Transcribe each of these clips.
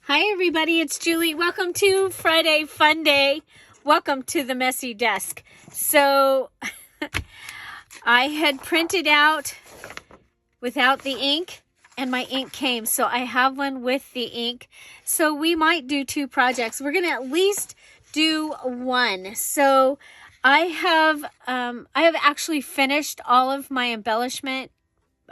Hi everybody, it's Julie. Welcome to Friday Fun Day. Welcome to the messy desk. So I had printed out without the ink and my ink came. So I have one with the ink. So we might do two projects. We're going to at least do one. So I have actually finished all of my embellishment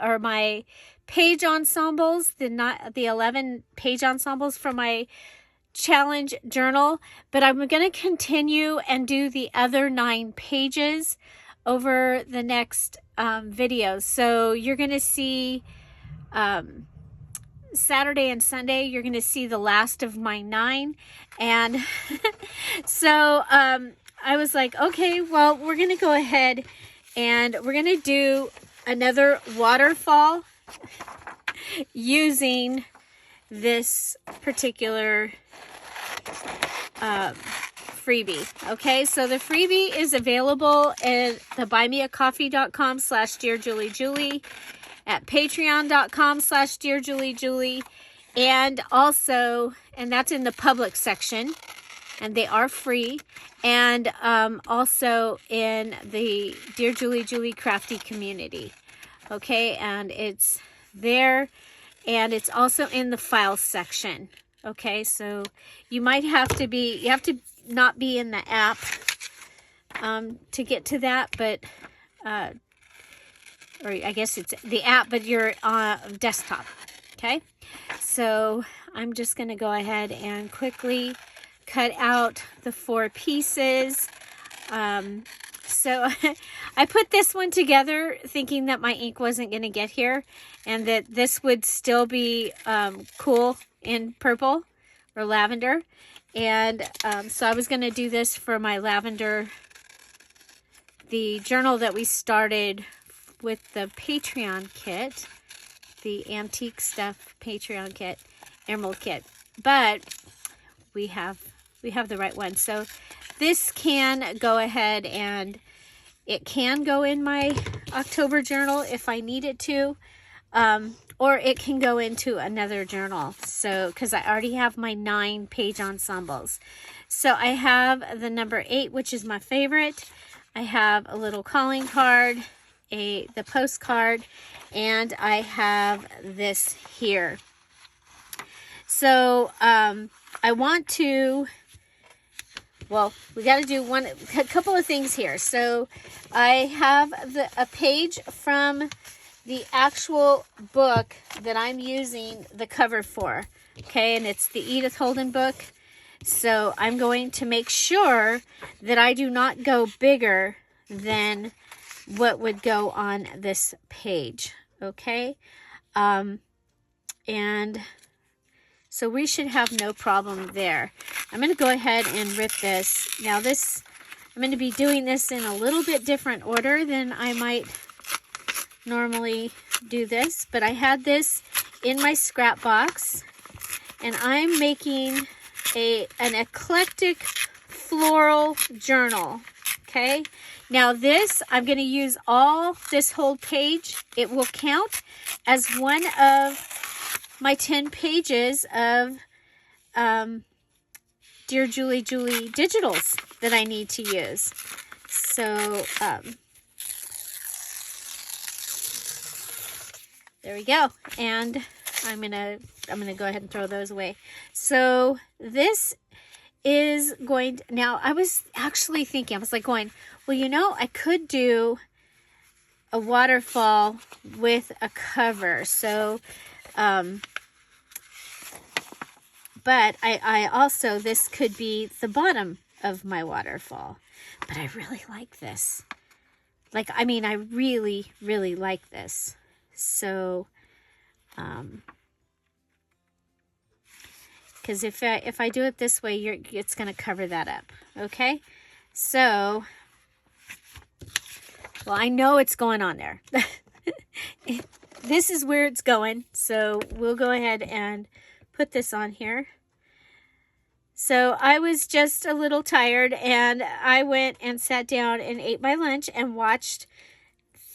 or my page ensembles, the 11 page ensembles for my challenge journal, but I'm going to continue and do the other 9 pages over the next videos. So you're going to see Saturday and Sunday, you're going to see the last of my 9. And so I was like, okay, well, we're going to go ahead and we're going to do another waterfall using this particular freebie. Okay, so the freebie is available at the buymeacoffee.com/DearJulieJulie, at patreon.com/DearJulieJulie, and also, and that's in the public section, and they are free, and also in the Dear Julie Julie Crafty community. Okay, and it's there, and it's also in the file section. Okay, so you might have to be, you have to not be in the app to get to that, but or I guess it's the app, but you're on desktop. Okay, so I'm just going to go ahead and quickly cut out the 4 pieces. So I put this one together thinking that my ink wasn't going to get here and that this would still be cool in purple or lavender. And so I was going to do this for my lavender, the journal that we started with the Patreon kit, the antique stuff Patreon kit, emerald kit. But we have the right one. So this can go ahead and it can go in my October journal if I need it to, or it can go into another journal. So, because I already have my 9 page ensembles. So I have the number 8, which is my favorite. I have a little calling card, the postcard, and I have this here. So I want to, well, we got to do a couple of things here. So I have a page from the actual book that I'm using the cover for. Okay, and it's the Edith Holden book. So I'm going to make sure that I do not go bigger than what would go on this page. Okay, and so we should have no problem there. I'm going to go ahead and rip this. Now this, I'm going to be doing this in a little bit different order than I might normally do this. But I had this in my scrap box. And I'm making an eclectic floral journal. Okay. Now this, I'm going to use this whole page. It will count as one of my 10 pages of Dear Julie Julie digitals that I need to use. So there we go. And I'm gonna go ahead and throw those away. So this is going to, now I was actually thinking, I was like going, well, you know, I could do a waterfall with a cover. So but I also, this could be the bottom of my waterfall. But I really like this. Like, I mean, I really, really like this. So, because if I do it this way, it's going to cover that up. Okay? So, well, I know it's going on there. This is where it's going. So we'll go ahead and put this on here. So I was just a little tired and I went and sat down and ate my lunch and watched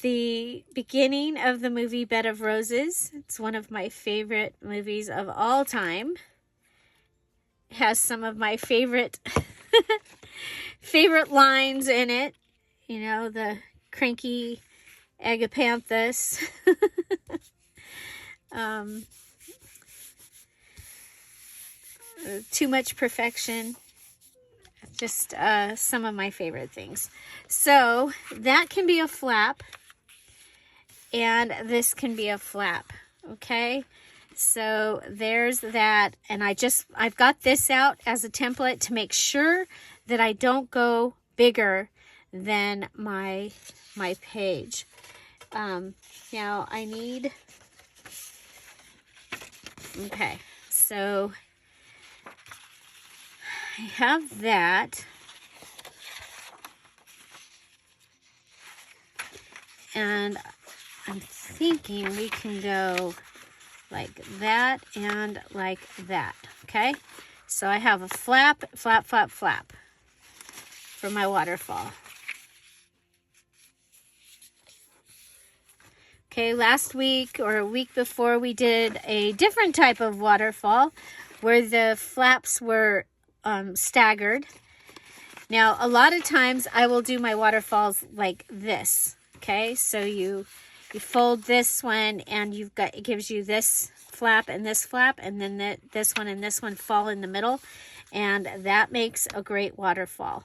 the beginning of the movie Bed of Roses. It's one of my favorite movies of all time. has some of my favorite favorite lines in it. You know, the cranky agapanthus. Too much perfection. Just some of my favorite things. So that can be a flap, and this can be a flap. Okay, so there's that. And I've got this out as a template to make sure that I don't go bigger than my page. Now I need, okay, so I have that. And I'm thinking we can go like that and like that, okay? So I have a flap, flap, flap, flap for my waterfall. Okay, last week or a week before we did a different type of waterfall where the flaps were staggered. Now, a lot of times I will do my waterfalls like this, okay? So you fold this one and it gives you this flap, and then this one and this one fall in the middle, and that makes a great waterfall,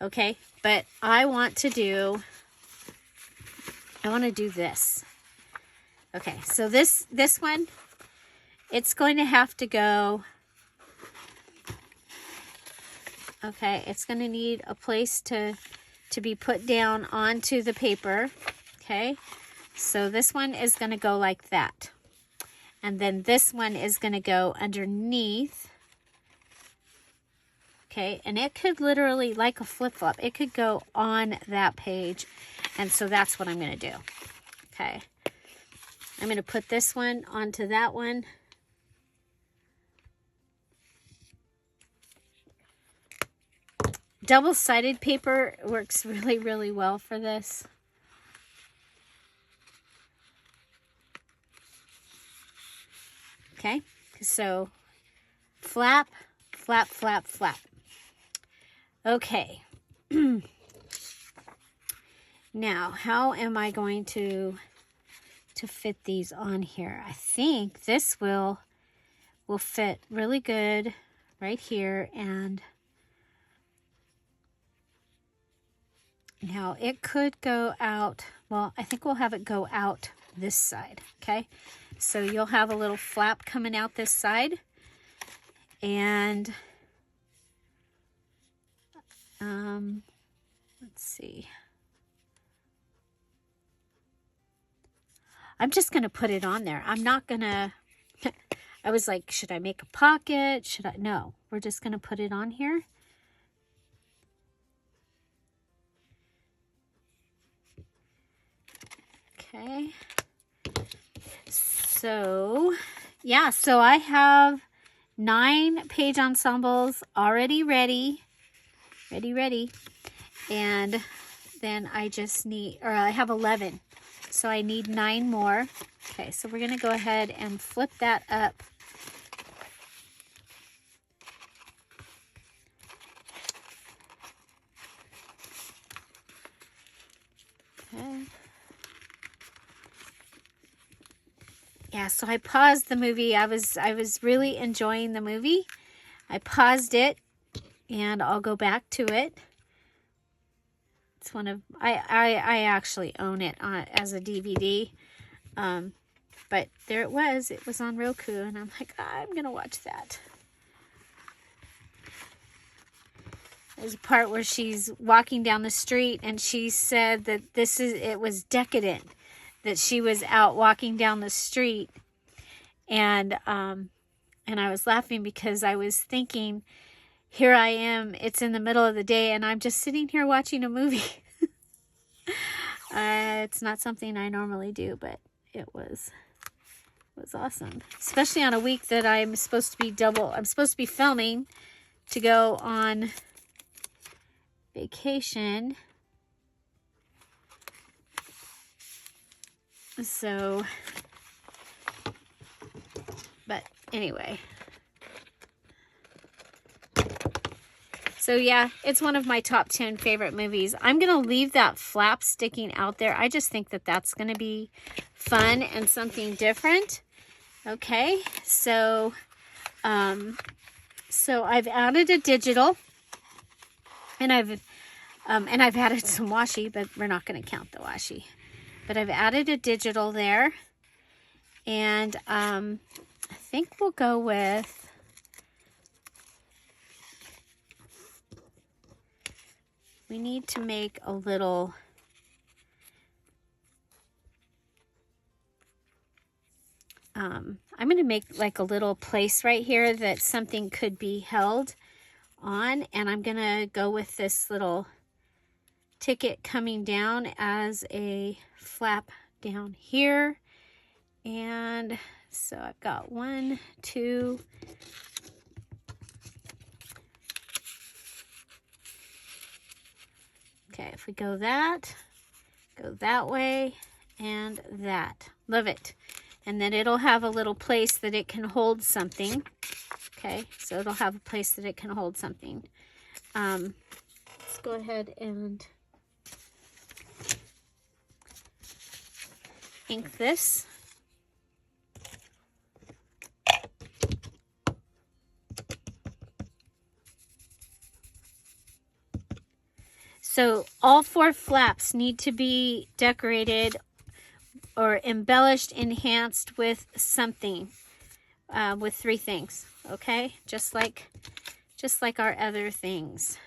okay? But I want to do this. Okay, so this one, it's going to have to go, okay, it's going to need a place to be put down onto the paper, okay? So this one is going to go like that. And then this one is going to go underneath, okay? And it could literally, like a flip-flop, it could go on that page. And so that's what I'm going to do, okay? I'm going to put this one onto that one. Double-sided paper works really, really well for this. Okay, so flap, flap, flap, flap. Okay. Now, how am I going to fit these on here? I think this will fit really good right here, and now it could go out. Well, I think we'll have it go out this side, okay? So you'll have a little flap coming out this side, and let's see. I'm just going to put it on there. I'm not going to, I was like, should I make a pocket? Should I? No, we're just going to put it on here. Okay. So, yeah, so I have 9 page ensembles already ready. And then I just need, or I have 11. So I need 9 more. Okay, so we're going to go ahead and flip that up. Okay. Yeah, so I paused the movie. I was really enjoying the movie. I paused it, and I'll go back to it. It's one of, I actually own it as a DVD. But there it was on Roku, and I'm like, I'm gonna watch that. There's a part where she's walking down the street, and she said that it was decadent that she was out walking down the street, and I was laughing because I was thinking, here I am, it's in the middle of the day, and I'm just sitting here watching a movie. It's not something I normally do, but it was awesome. Especially on a week that I'm supposed to be filming to go on vacation. So, but anyway. So yeah, it's one of my top 10 favorite movies. I'm going to leave that flap sticking out there. I just think that that's going to be fun and something different. Okay, so I've added a digital, and I've added some washi, but we're not going to count the washi. But I've added a digital there, and I think we'll go with, we need to make a little, I'm going to make like a little place right here that something could be held on, and I'm going to go with this little ticket coming down as a flap down here. And so I've got 1, 2, okay, if we go that way, and that. Love it. And then it'll have a little place that it can hold something. Okay, so it'll have a place that it can hold something. Let's go ahead and ink this. So all 4 flaps need to be decorated or embellished, enhanced with something, with 3 things, okay? Just like our other things.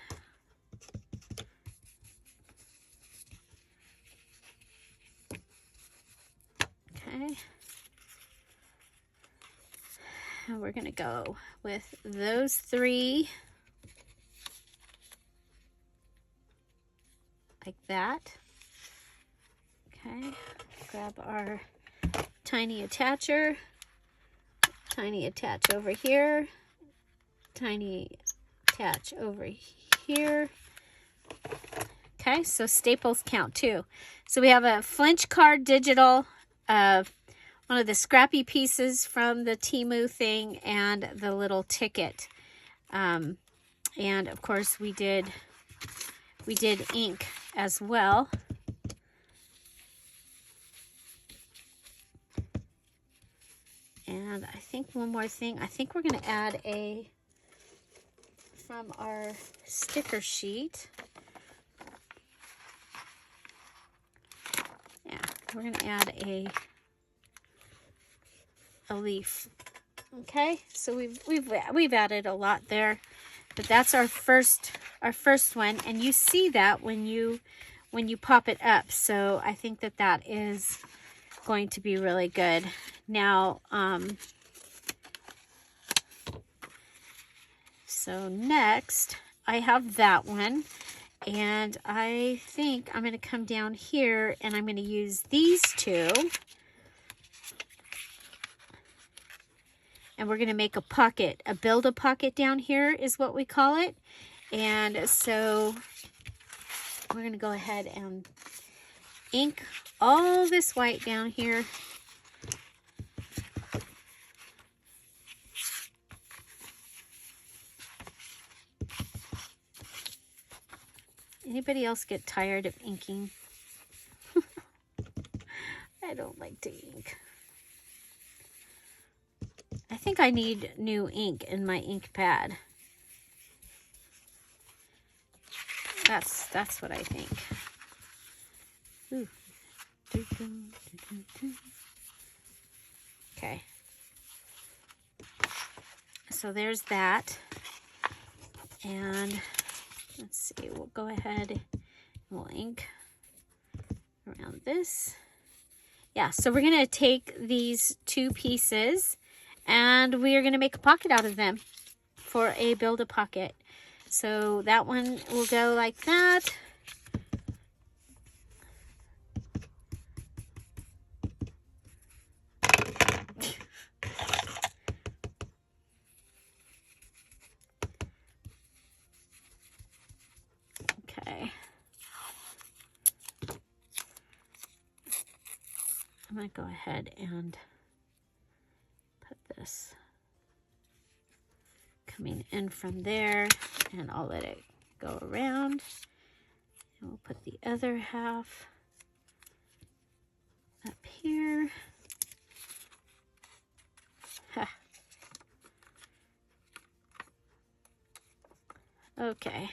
Okay. And we're gonna go with those 3. Like that. Okay, grab our tiny attacher, tiny attach over here, tiny attach over here. Okay, so staples count too. So we have a Flinch card digital of one of the scrappy pieces from the Temu thing, and the little ticket. And of course we did ink as well. And I think one more thing, I think we're going to add from our sticker sheet. Yeah, we're going to add a leaf. Okay, so we've added a lot there. But that's our first one, and you see that when you pop it up. So I think that is going to be really good. Now, so next I have that one, and I think I'm going to come down here and I'm going to use these 2. And we're going to make a pocket, build a pocket down here is what we call it. And so we're going to go ahead and ink all this white down here. Anybody else get tired of inking? I don't like to ink. I think I need new ink in my ink pad. That's what I think. Ooh. Okay. So there's that. And let's see, we'll go ahead and we'll ink around this. Yeah, so we're going to take these 2 pieces and we are going to make a pocket out of them for a build a pocket. So that one will go like that. Okay. I'm going to go ahead and put this coming in from there, and I'll let it go around. And we'll put the other half up here. Okay,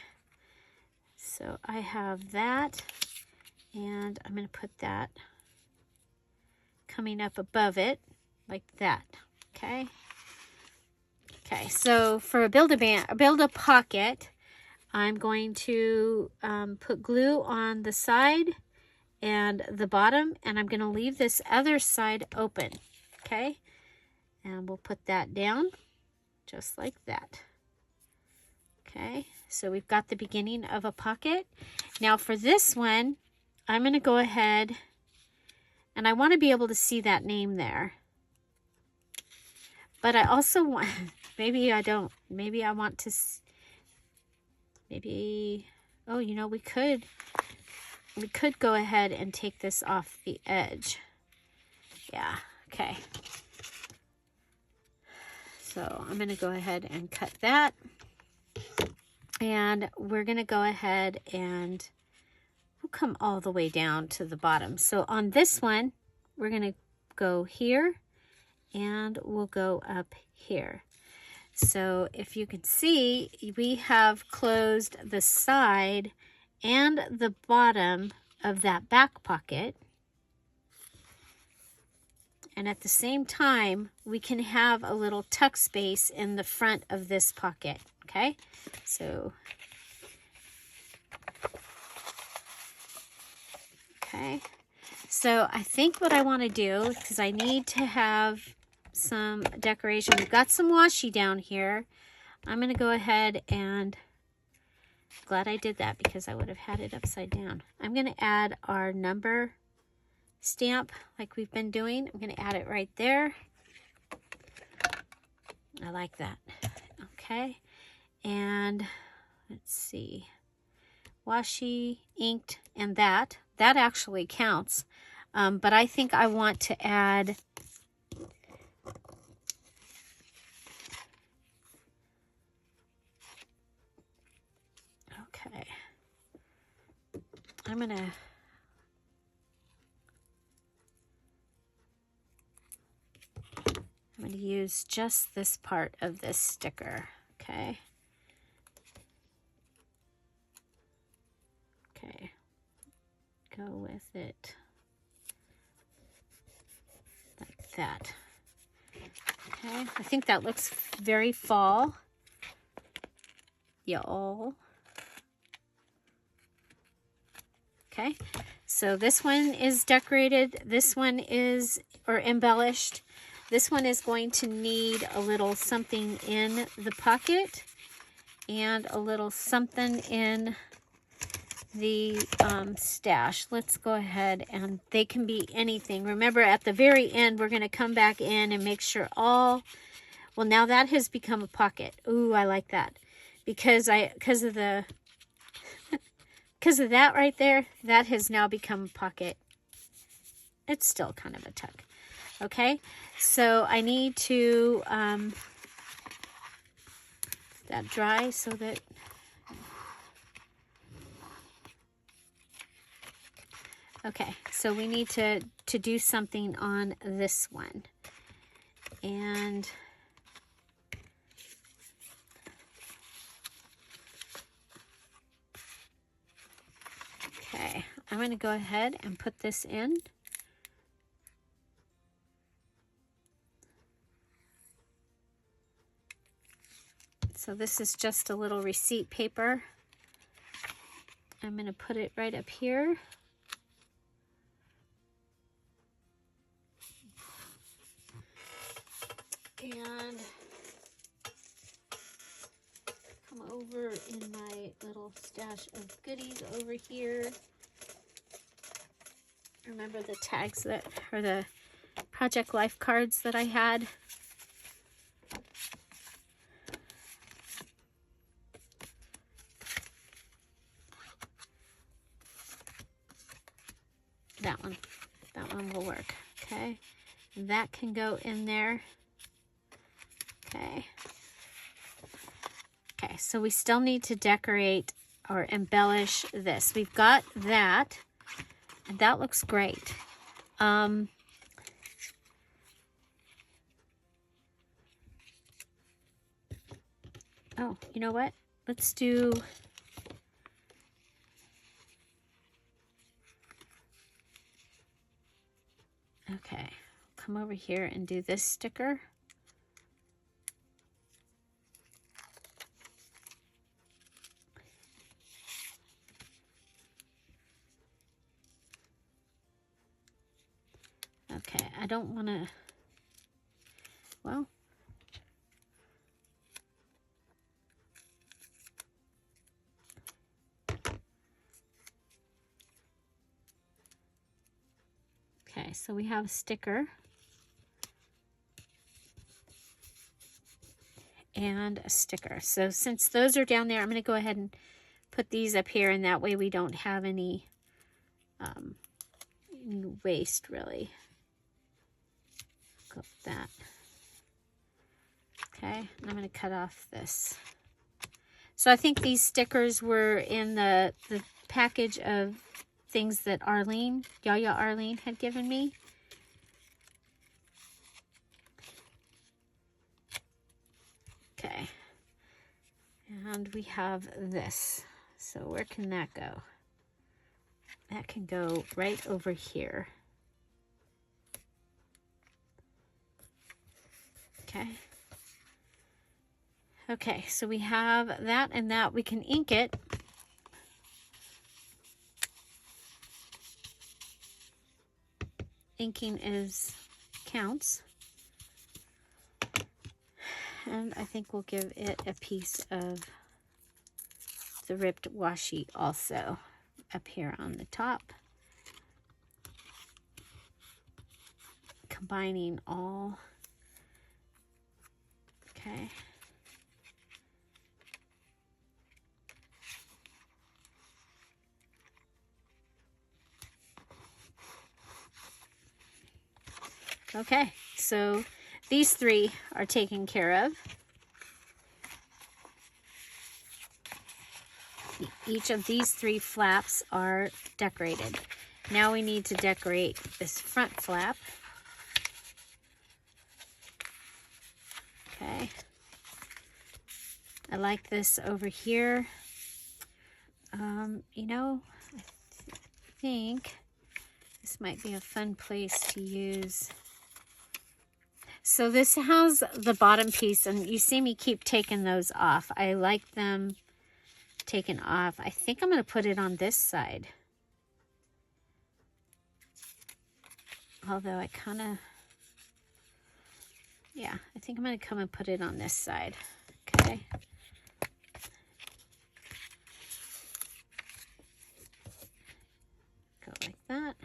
so I have that, and I'm going to put that coming up above it like that. Okay. Okay, so for a build a pocket, I'm going to put glue on the side and the bottom, and I'm going to leave this other side open. Okay, and we'll put that down just like that. Okay, so we've got the beginning of a pocket. Now for this one, I'm going to go ahead, and I want to be able to see that name there. But I also want, maybe I don't, maybe I want to, maybe, oh, you know, we could go ahead and take this off the edge. Yeah, okay. So I'm going to go ahead and cut that. And we're going to go ahead and we'll come all the way down to the bottom. So on this one, we're going to go here and we'll go up here. So if you can see, we have closed the side and the bottom of that back pocket. And at the same time, we can have a little tuck space in the front of this pocket. Okay, so, okay, so I think what I want to do, because I need to have some decoration. We've got some washi down here. I'm going to go ahead and, glad I did that because I would have had it upside down. I'm going to add our number stamp like we've been doing. I'm going to add it right there. I like that. Okay. And let's see, washi, inked, and that actually counts. But I think I want to add okay. I'm gonna use just this part of this sticker. Okay. Okay, go with it like that. Okay, I think that looks very fall, y'all. Okay, so this one is decorated. This one is, or embellished. This one is going to need a little something in the pocket and a little something in the stash. Let's go ahead, and they can be anything. Remember, at the very end, we're going to come back in and make sure all, well, now that has become a pocket. Ooh, I like that. Because of that right there, that has now become a pocket. It's still kind of a tuck. Okay, so I need to that dry so that okay, so we need to do something on this one. And okay, I'm going to go ahead and put this in. So this is just a little receipt paper. I'm going to put it right up here. And come over in my little stash of goodies over here. Remember the tags that, or the Project Life cards that I had? That one will work. Okay, that can go in there. Okay. Okay, so we still need to decorate or embellish this. We've got that, and that looks great. Oh, you know what? Let's do... Okay, come over here and do this sticker. Okay, I don't want to, well, okay, so we have a sticker and a sticker. So since those are down there, I'm going to go ahead and put these up here, and that way we don't have any waste, really. Go with that. Okay, and I'm going to cut off this. So I think these stickers were in the package of things that Yaya Arlene had given me. Okay, and we have this. So where can that go? That can go right over here. Okay. Okay, so we have that and that. We can ink it. Inking counts. And I think we'll give it a piece of the ripped washi also up here on the top. Combining all. Okay. Okay, so these three are taken care of. Each of these three flaps are decorated. Now we need to decorate this front flap. Okay. I like this over here. You know, I think this might be a fun place to use. So this has the bottom piece, and you see me keep taking those off. I like them taken off. I think I'm going to put it on this side. Although I kind of, yeah, I think I'm going to come and put it on this side. Okay. Go like that.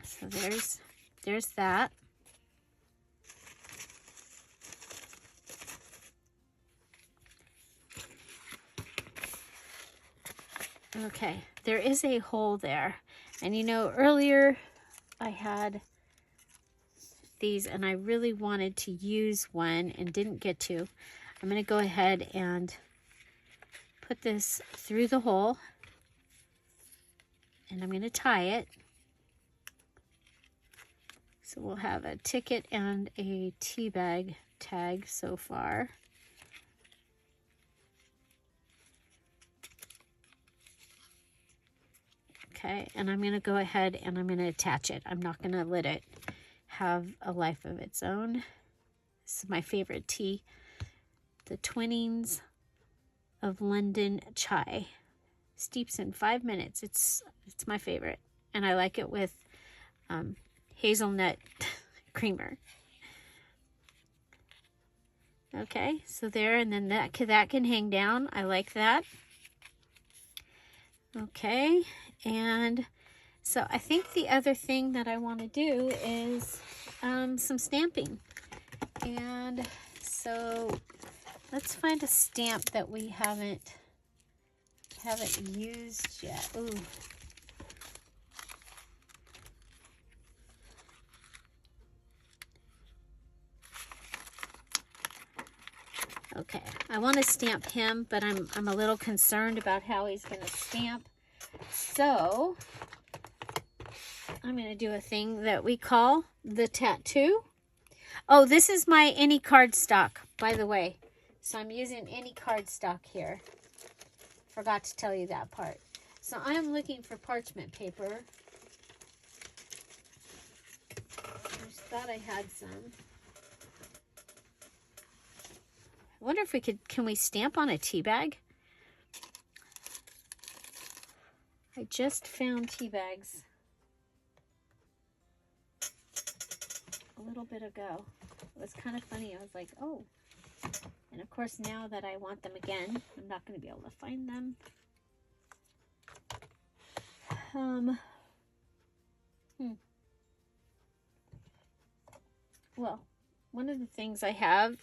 So there's that. Okay, there is a hole there. And you know, earlier I had these and I really wanted to use one and didn't get to. I'm going to go ahead and put this through the hole. And I'm going to tie it. So we'll have a ticket and a tea bag tag so far. Okay, and I'm going to go ahead and I'm going to attach it. I'm not going to let it have a life of its own. This is my favorite tea. The Twinings of London Chai. Steeps in 5 minutes. It's my favorite. And I like it with hazelnut creamer. Okay, so there, and then that can hang down. I like that. Okay, and so I think the other thing that I want to do is some stamping. And so let's find a stamp that we haven't used yet. Ooh. I want to stamp him, but I'm a little concerned about how he's going to stamp. So I'm going to do a thing that we call the tattoo. Oh, this is my any cardstock, by the way. So I'm using any cardstock here. Forgot to tell you that part. So I am looking for parchment paper. I just thought I had some. I wonder if we can we stamp on a tea bag? I just found tea bags a little bit ago. It was kind of funny. I was like, oh. And of course, now that I want them again, I'm not going to be able to find them. Well, one of the things I have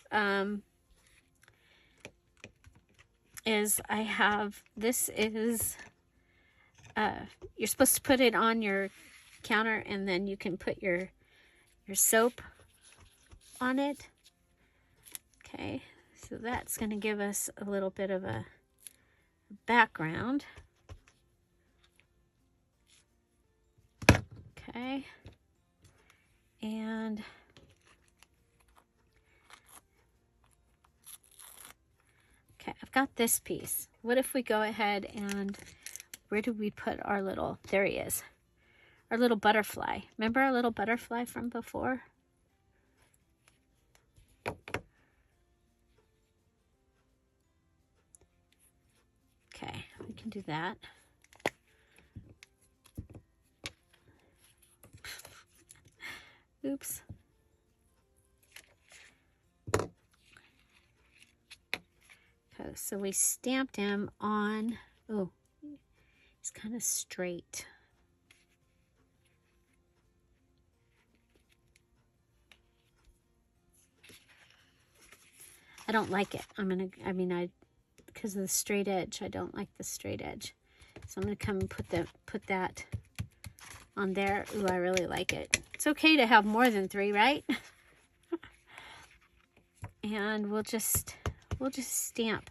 is I have, this is, you're supposed to put it on your counter and then you can put your soap on it. Okay, so that's going to give us a little bit of a background. Okay, and okay, I've got this piece. What if we go ahead and, where do we put our little, there he is, our little butterfly. Remember our little butterfly from before? Okay, we can do that. Oops. Okay, so we stamped him on, oh, he's kind of straight. I don't like it. Because of the straight edge, I don't like the straight edge. So I'm gonna come and put that on there. Ooh, I really like it. It's okay to have more than 3, right? And we'll just stamp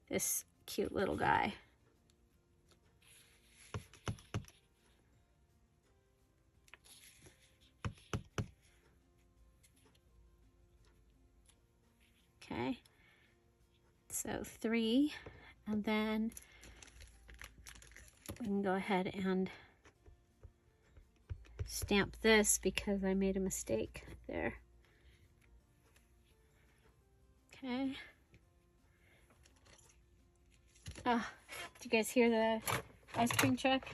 this cute little guy. Okay. So 3, and then we can go ahead and stamp this because I made a mistake there. Okay. Ah, do you guys hear the ice cream truck?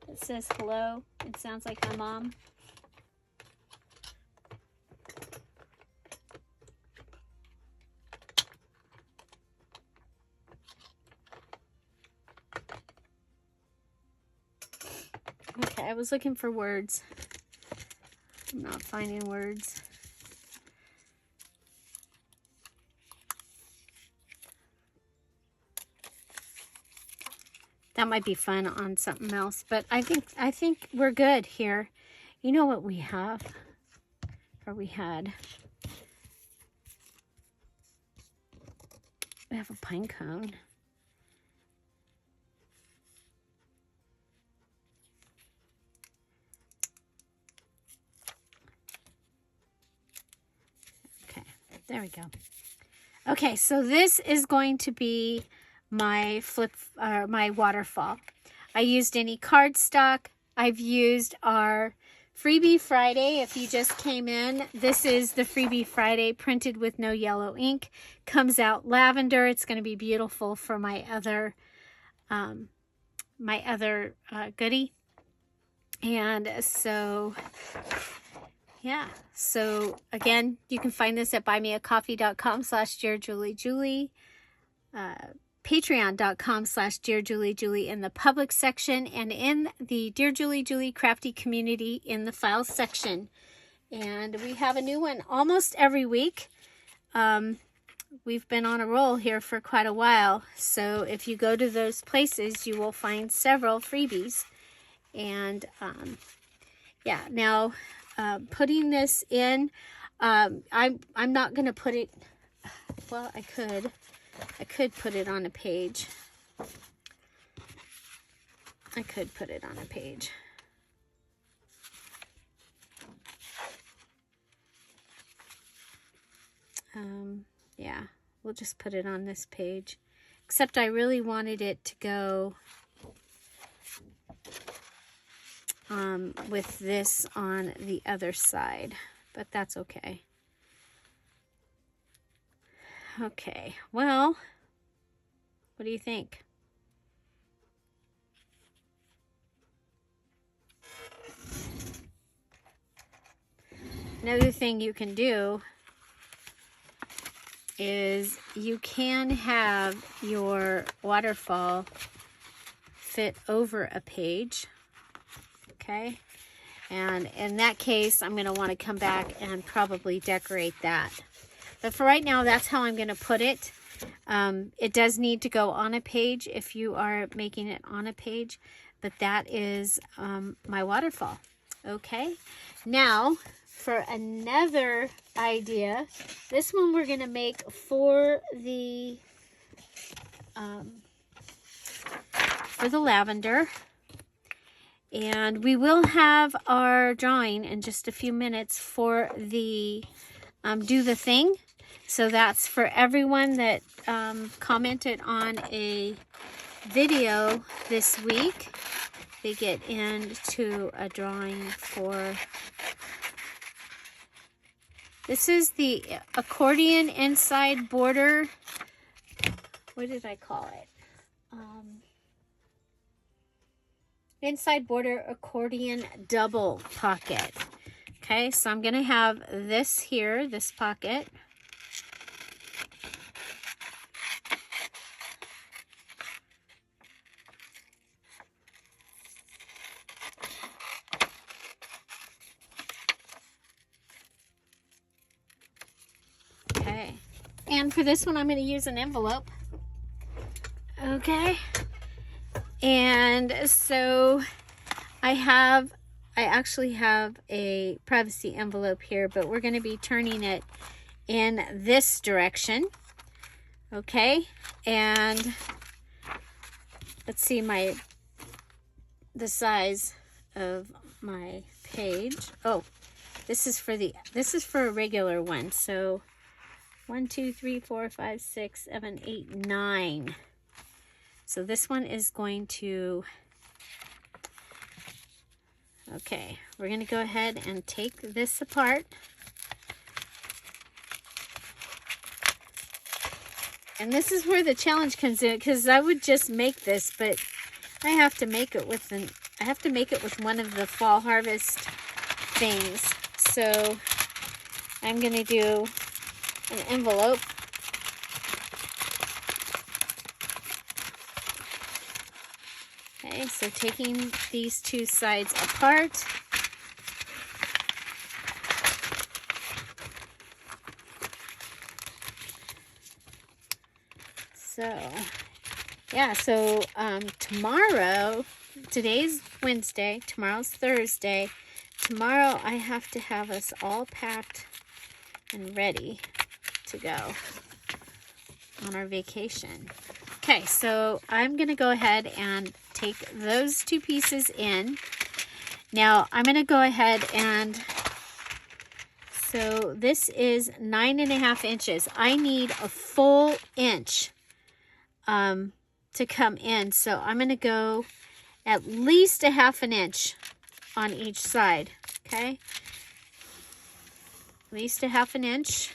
It says hello. It sounds like my mom. Okay, I was looking for words. I'm not finding words. That might be fun on something else, but I think we're good here. You know what we have, or we had? We have a pine cone. Okay, there we go. Okay, so this is going to be my my waterfall. I used any cardstock. I've used our Freebie Friday. If you just came in, this is the Freebie Friday printed with no yellow ink. Comes out lavender. It's going to be beautiful for my other goodie. And so yeah, so again, you can find this at buymeacoffee.com/DearJulieJulie, patreon.com/DearJulieJulie in the public section, and in the Dear Julie Julie Crafty community in the files section. And we have a new one almost every week. We've been on a roll here for quite a while. So if you go to those places, you will find several freebies. And yeah, now putting this in, I'm not going to put it, well, I could put it on a page. I could put it on a page. Yeah, we'll just put it on this page. Except I really wanted it to go with this on the other side, but that's okay. Okay, well, what do you think? Another thing you can do is you can have your waterfall fit over a page, okay? And in that case, I'm going to want to come back and probably decorate that. But for right now, that's how I'm going to put it. It does need to go on a page if you are making it on a page, but that is my waterfall, okay? Now, for another idea, this one we're going to make for the lavender. And we will have our drawing in just a few minutes for the do the thing. So that's for everyone that commented on a video this week. They get into a drawing for... This is the accordion inside border. What did I call it? Inside border accordion double pocket. Okay, so I'm going to have this here, this pocket. Okay, and for this one I'm going to use an envelope. Okay, and so I actually have a privacy envelope here, but we're going to be turning it in this direction. Okay, and let's see the size of my page. Oh, this is for a regular one. So 1, 2, 3, 4, 5, 6, 7, 8, 9. So this one is going to, okay, we're going to go ahead and take this apart. And this is where the challenge comes in, because I would just make this, but I have to make it with one of the fall harvest things. So I'm going to do an envelope. Okay, so taking these two sides apart. So, yeah, so tomorrow, today's Wednesday, tomorrow's Thursday. Tomorrow I have to have us all packed and ready to go on our vacation. Okay, so I'm going to go ahead and take those two pieces in. Now I'm going to go ahead and, so this is 9.5 inches. I need a full inch to come in. So I'm going to go at least a 1/2 inch on each side. Okay, at least a 1/2 inch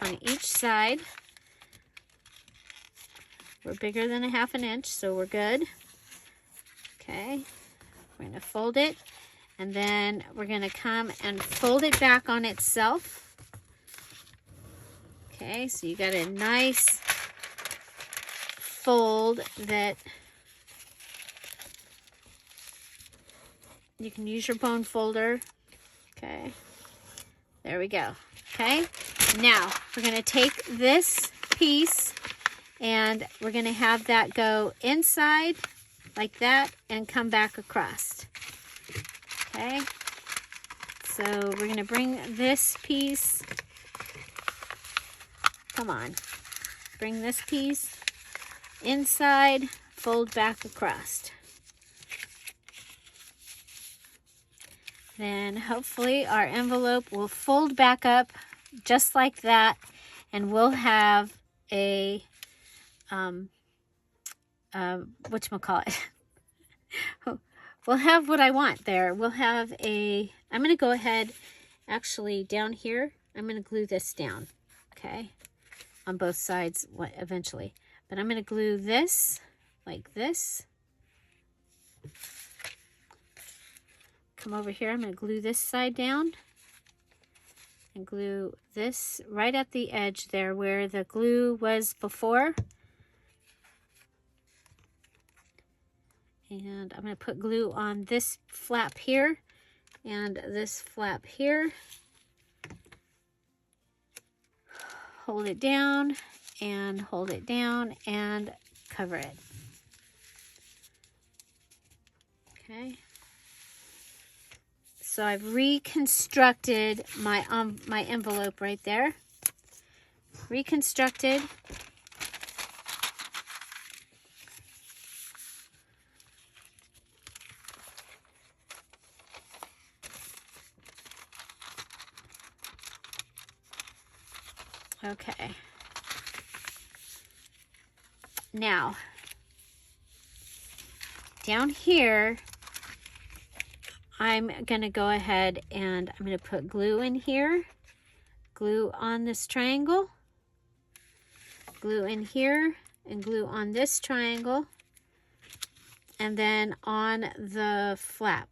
on each side. We're bigger than a 1/2 inch, so we're good. Okay, we're going to fold it, and then we're going to come and fold it back on itself. Okay, so you got a nice fold that you can use your bone folder. Okay, there we go. Okay, now we're going to take this piece and we're going to have that go inside like that and come back across. Okay, so we're going to bring this piece, come on, bring this piece inside, fold back across. Then hopefully our envelope will fold back up just like that, and we'll have a whatchamacallit. We'll have what I want there. We'll have a, I'm going to go ahead, actually down here, I'm going to glue this down, okay, on both sides eventually. But I'm going to glue this like this. Come over here, I'm going to glue this side down and glue this right at the edge there where the glue was before. And I'm going to put glue on this flap here and this flap here. Hold it down and hold it down and cover it. Okay. So I've reconstructed my my envelope right there. Reconstructed. Okay. Now, down here, I'm going to go ahead and I'm going to put glue in here. Glue on this triangle. Glue in here and glue on this triangle. And then on the flap.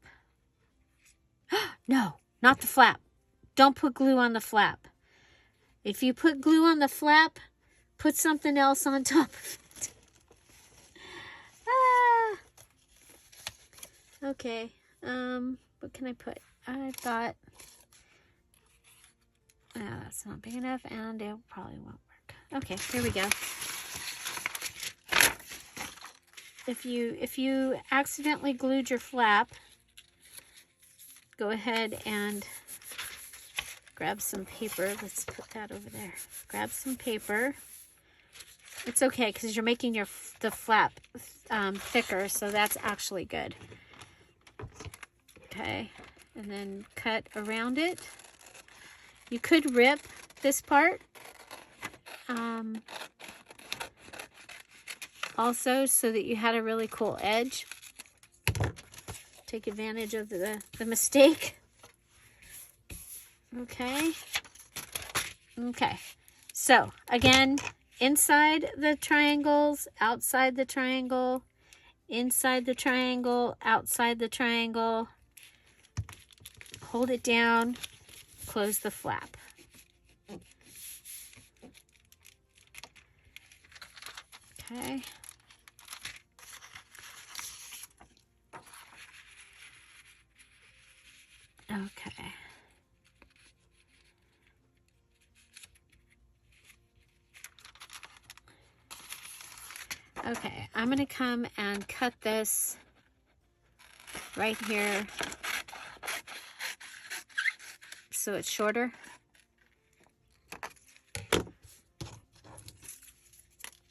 No, not the flap. Don't put glue on the flap. If you put glue on the flap, put something else on top of it. Okay. What can I put? I thought, that's not big enough, and it probably won't work. Okay, here we go. If you accidentally glued your flap, go ahead and grab some paper. Let's put that over there. Grab some paper. It's okay because you're making the flap thicker, so that's actually good. Okay, and then cut around it. You could rip this part also so that you had a really cool edge. Take advantage of the mistake. Okay. Okay. So, again, inside the triangles, outside the triangle, inside the triangle, outside the triangle. Hold it down, close the flap. Okay. Okay. Okay, I'm going to come and cut this right here so it's shorter.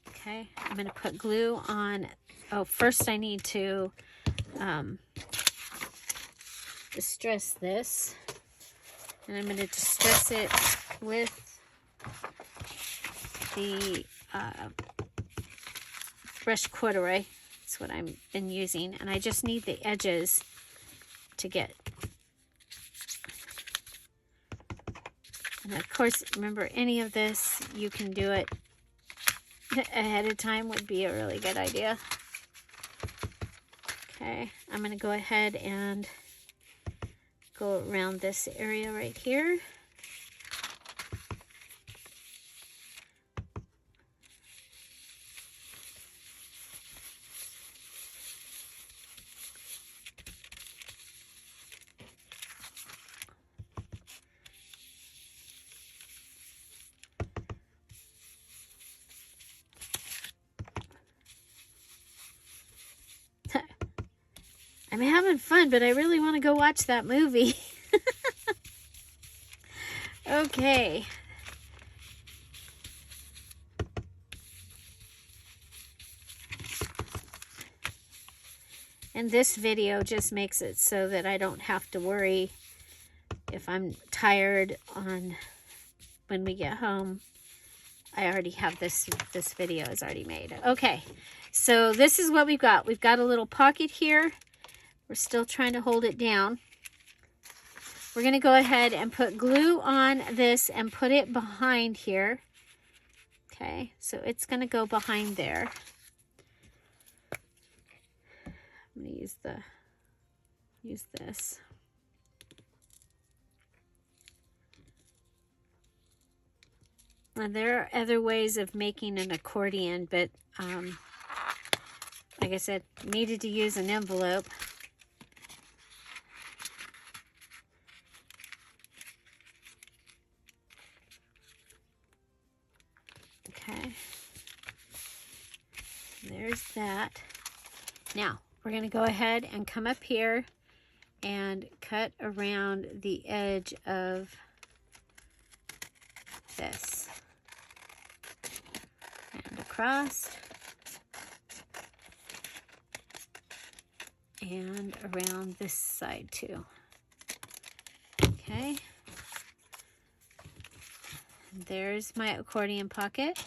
Okay, I'm going to put glue on. Oh, first I need to distress this. And I'm going to distress it with the fresh corduroy. That's what I've been using. And I just need the edges to get. And of course, remember, any of this, you can do it ahead of time would be a really good idea. Okay, I'm going to go ahead and go around this area right here. I'm having fun, but I really want to go watch that movie. Okay. And this video just makes it so that I don't have to worry if I'm tired on when we get home. I already have this video is already made. Okay, so this is what we've got. We've got a little pocket here. We're still trying to hold it down. We're going to go ahead and put glue on this and put it behind here. Okay, so it's going to go behind there. I'm going to use this. Now, there are other ways of making an accordion, but like I said, needed to use an envelope. Okay, there's that. Now, we're going to go ahead and come up here and cut around the edge of this. And across. And around this side too. Okay. There's my accordion pocket.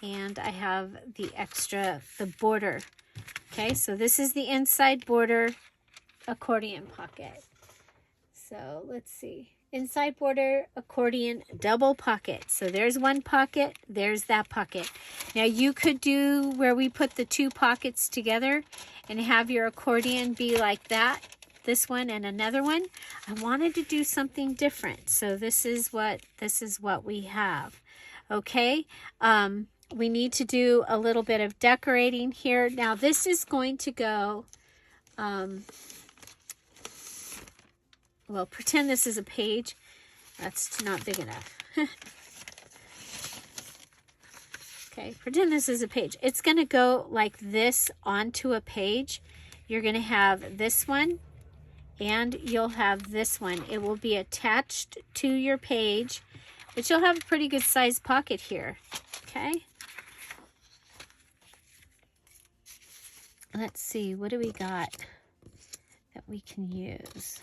And I have the border. Okay, so this is the inside border accordion pocket. So let's see. Inside border accordion double pocket. So there's one pocket, there's that pocket. Now you could do where we put the two pockets together and have your accordion be like that. This one and another one. I wanted to do something different. So this is what we have. Okay. We need to do a little bit of decorating here. Now this is going to go, well, pretend this is a page. That's not big enough. Okay, pretend this is a page. It's going to go like this onto a page. You're going to have this one and you'll have this one. It will be attached to your page, but you'll have a pretty good sized pocket here. Okay. Let's see, what do we got that we can use?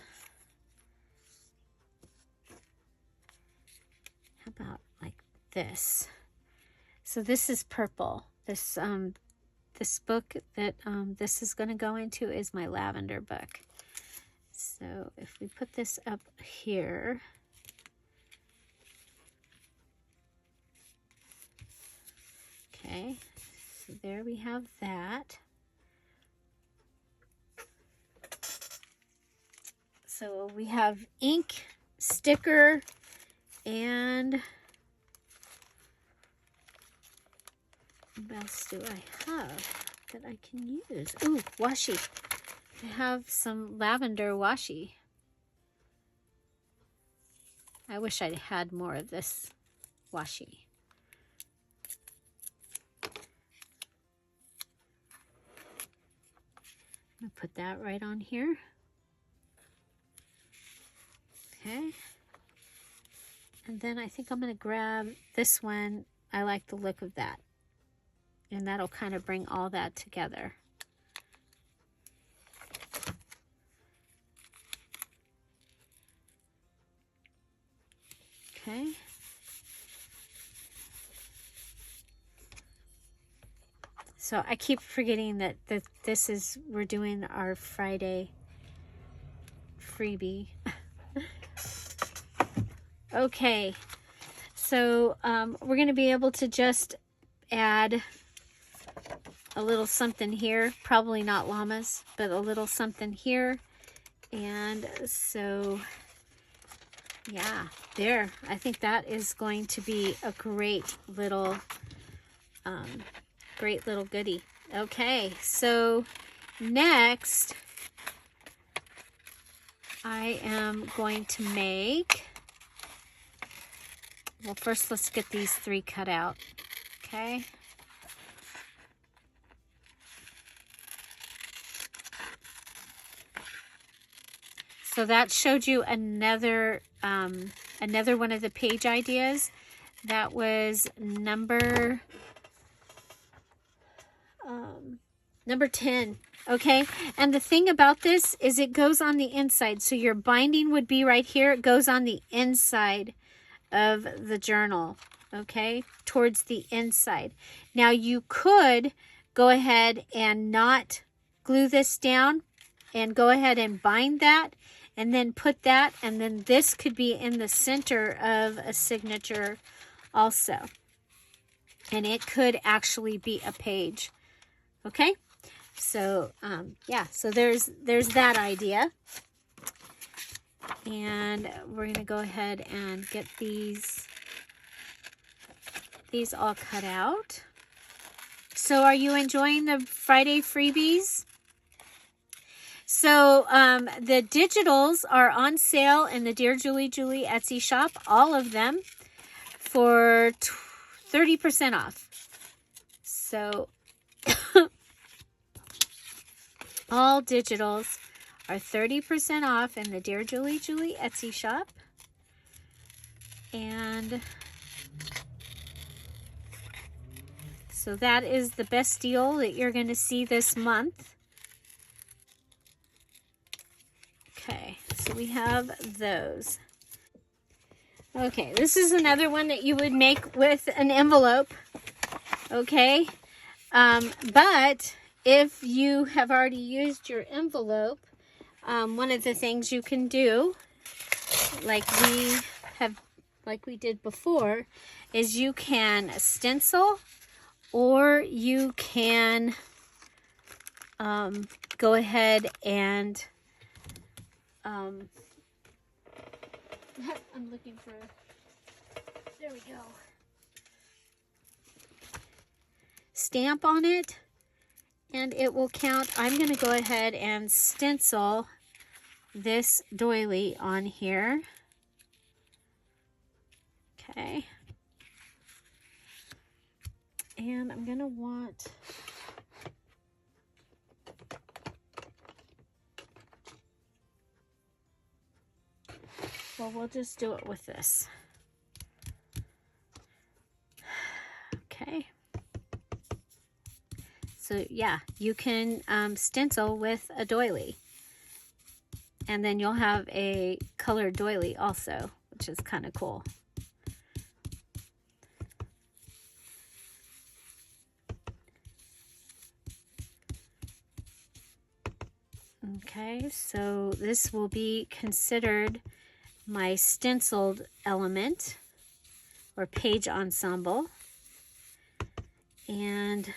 How about like this? So this is purple. This book that this is going to go into is my lavender book. So if we put this up here, okay, so there we have that. So we have ink, sticker, and what else do I have that I can use? Ooh, washi. I have some lavender washi. I wish I had more of this washi. I'm going to put that right on here. Okay. And then I think I'm going to grab this one. I like the look of that. And that'll kind of bring all that together. Okay. So I keep forgetting that this is, we're doing our Friday freebie. Okay, so we're going to be able to just add a little something here, probably not llamas, but a little something here. And so, yeah, there. I think that is going to be a great little goodie. Okay, so next I am going to make, well, first let's get these three cut out. Okay. So that showed you another one of the page ideas. That was number Number 10. Okay, and the thing about this is it goes on the inside. So your binding would be right here. It goes on the inside of the journal, okay, towards the inside. Now you could go ahead and not glue this down and go ahead and bind that and then put that, and then this could be in the center of a signature also. And it could actually be a page, okay? So, yeah, so there's that idea. And we're going to go ahead and get these all cut out. So are you enjoying the Friday freebies? So the digitals are on sale in the Dear Julie Julie Etsy shop, all of them, for 30% off. So all digitals are 30% off in the Dear Julie Julie Etsy shop. And so that is the best deal that you're going to see this month. Okay, so we have those. Okay, this is another one that you would make with an envelope. Okay, but if you have already used your envelope, one of the things you can do, like we did before, is you can stencil, or you can go ahead and I'm looking for, there we go, stamp on it, and it will count. I'm going to go ahead and stencil this doily on here. Okay. And I'm going to want, well, we'll just do it with this. Okay. So yeah, you can stencil with a doily. And then you'll have a colored doily also, which is kind of cool. Okay, so this will be considered my stenciled element or page ensemble. And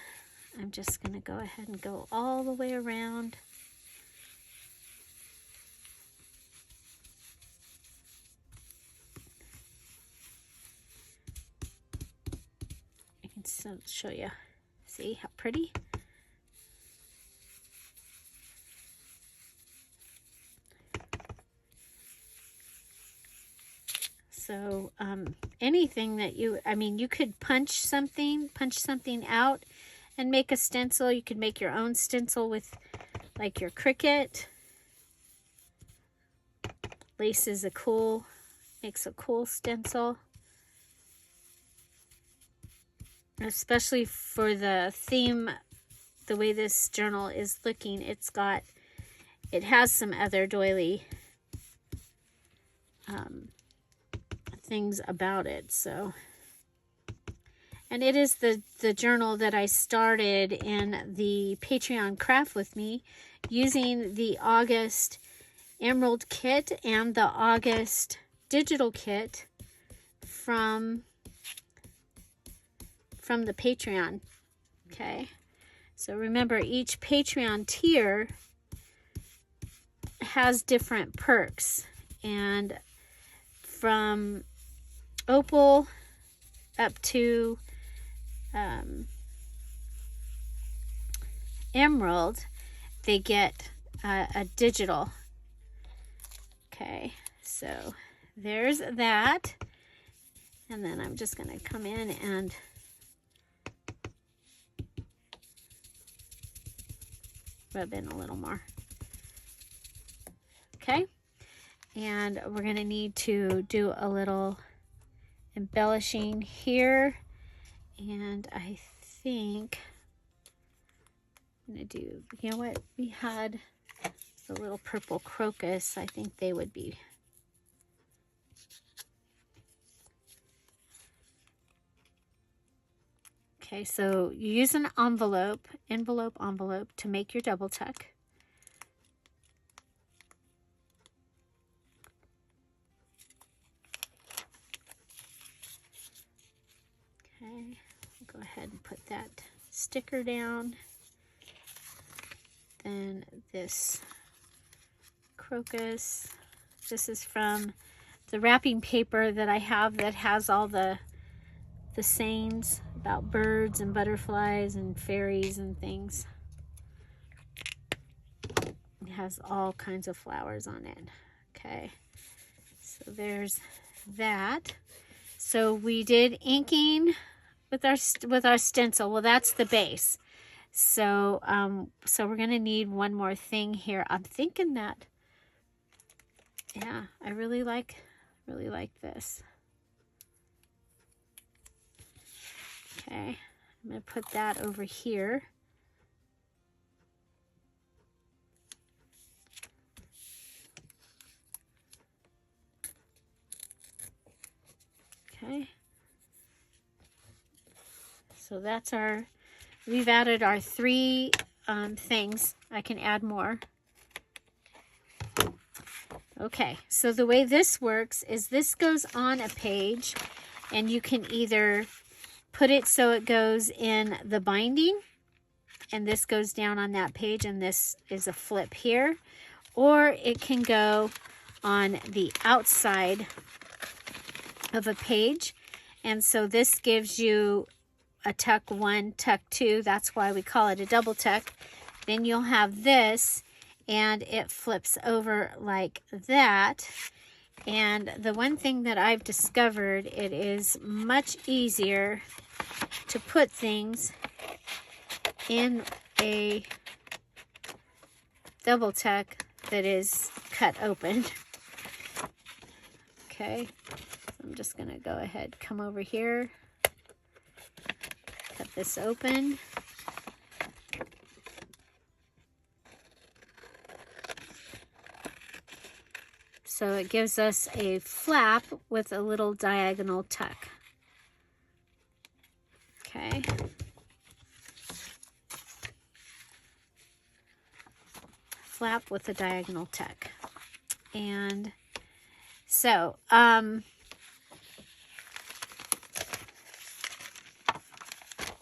I'm just going to go ahead and go all the way around. I can still show you. See how pretty? So anything that you could punch something out and make a stencil. You could make your own stencil with like your Cricut. Lace is makes a cool stencil. Especially for the theme, the way this journal is looking, it has some other doily things about it. So, and it is the journal that I started in the Patreon craft with me, using the August Emerald kit and the August digital kit from the Patreon. Okay, so remember, each Patreon tier has different perks, and from Opal up to Emerald, they get a digital. Okay, so there's that, and then I'm just going to come in and rub in a little more. Okay, and we're going to need to do a little embellishing here, and I think I'm gonna do, you know what, we had the little purple crocus. I think they would be. Okay, so you use an envelope to make your double tuck. Okay, go ahead and put that sticker down. Then this crocus. This is from the wrapping paper that I have that has all the sayings about birds and butterflies and fairies and things. It has all kinds of flowers on it. Okay, so there's that. So we did inking with our stencil. Well, that's the base. So so we're gonna need one more thing here. I'm thinking that, yeah, I really like this. Okay, I'm going to put that over here. Okay. So that's our, we've added our 3 things. I can add more. Okay, so the way this works is this goes on a page, and you can either put it so it goes in the binding, and this goes down on that page, and this is a flip here, or it can go on the outside of a page, and so this gives you a tuck 1, tuck 2. That's why we call it a double tuck. Then you'll have this, and it flips over like that. And the one thing that I've discovered, it is much easier to put things in a double tuck that is cut open. Okay, so I'm just gonna go ahead, come over here, cut this open. So it gives us a flap with a little diagonal tuck. Okay. Flap with a diagonal tuck. And so,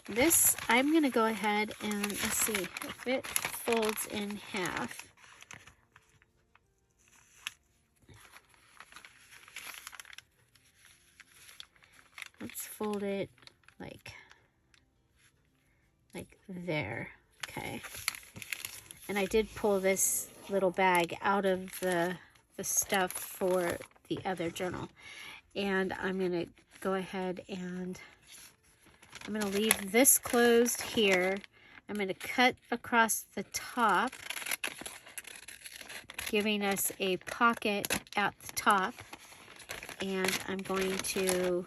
this, I'm going to go ahead and let's see if it folds in half. Let's fold it like there. Okay. And I did pull this little bag out of the stuff for the other journal. And I'm going to go ahead and I'm going to leave this closed here. I'm going to cut across the top, giving us a pocket at the top. And I'm going to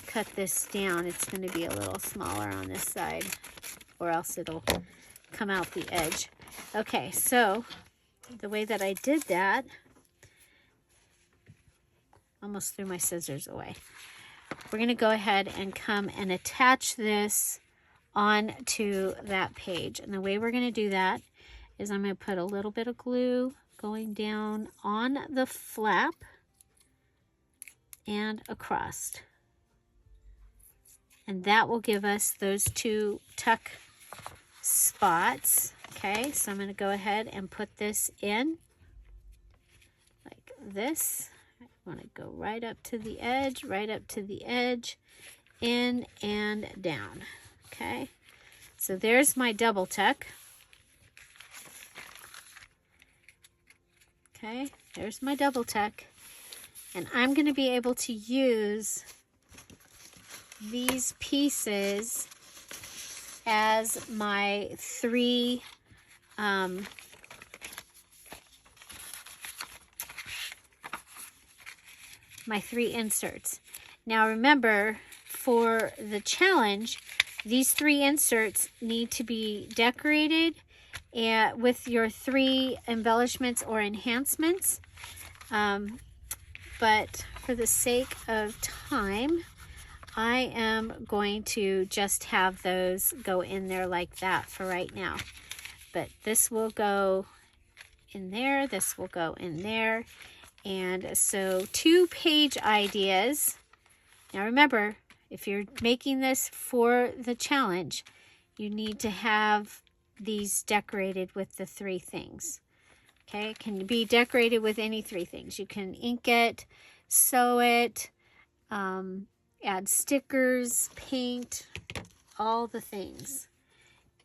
cut this down. It's going to be a little smaller on this side, or else it'll come out the edge. Okay, so the way that I did that, almost threw my scissors away. We're going to go ahead and come and attach this onto that page. And the way we're going to do that is I'm going to put a little bit of glue going down on the flap and across. And that will give us those 2 tuck spots. Okay, so I'm going to go ahead and put this in like this. I want to go right up to the edge, in and down. Okay, so there's my double tuck. Okay, there's my double tuck. And I'm going to be able to use these pieces as my 3 inserts. Now remember, for the challenge, these 3 inserts need to be decorated with your 3 embellishments or enhancements. But for the sake of time, I am going to just have those go in there like that for right now. But this will go in there, this will go in there. And so 2 page ideas. Now remember, if you're making this for the challenge, you need to have these decorated with the 3 things. Okay, it can be decorated with any 3 things. You can ink it, sew it, add stickers, paint, all the things.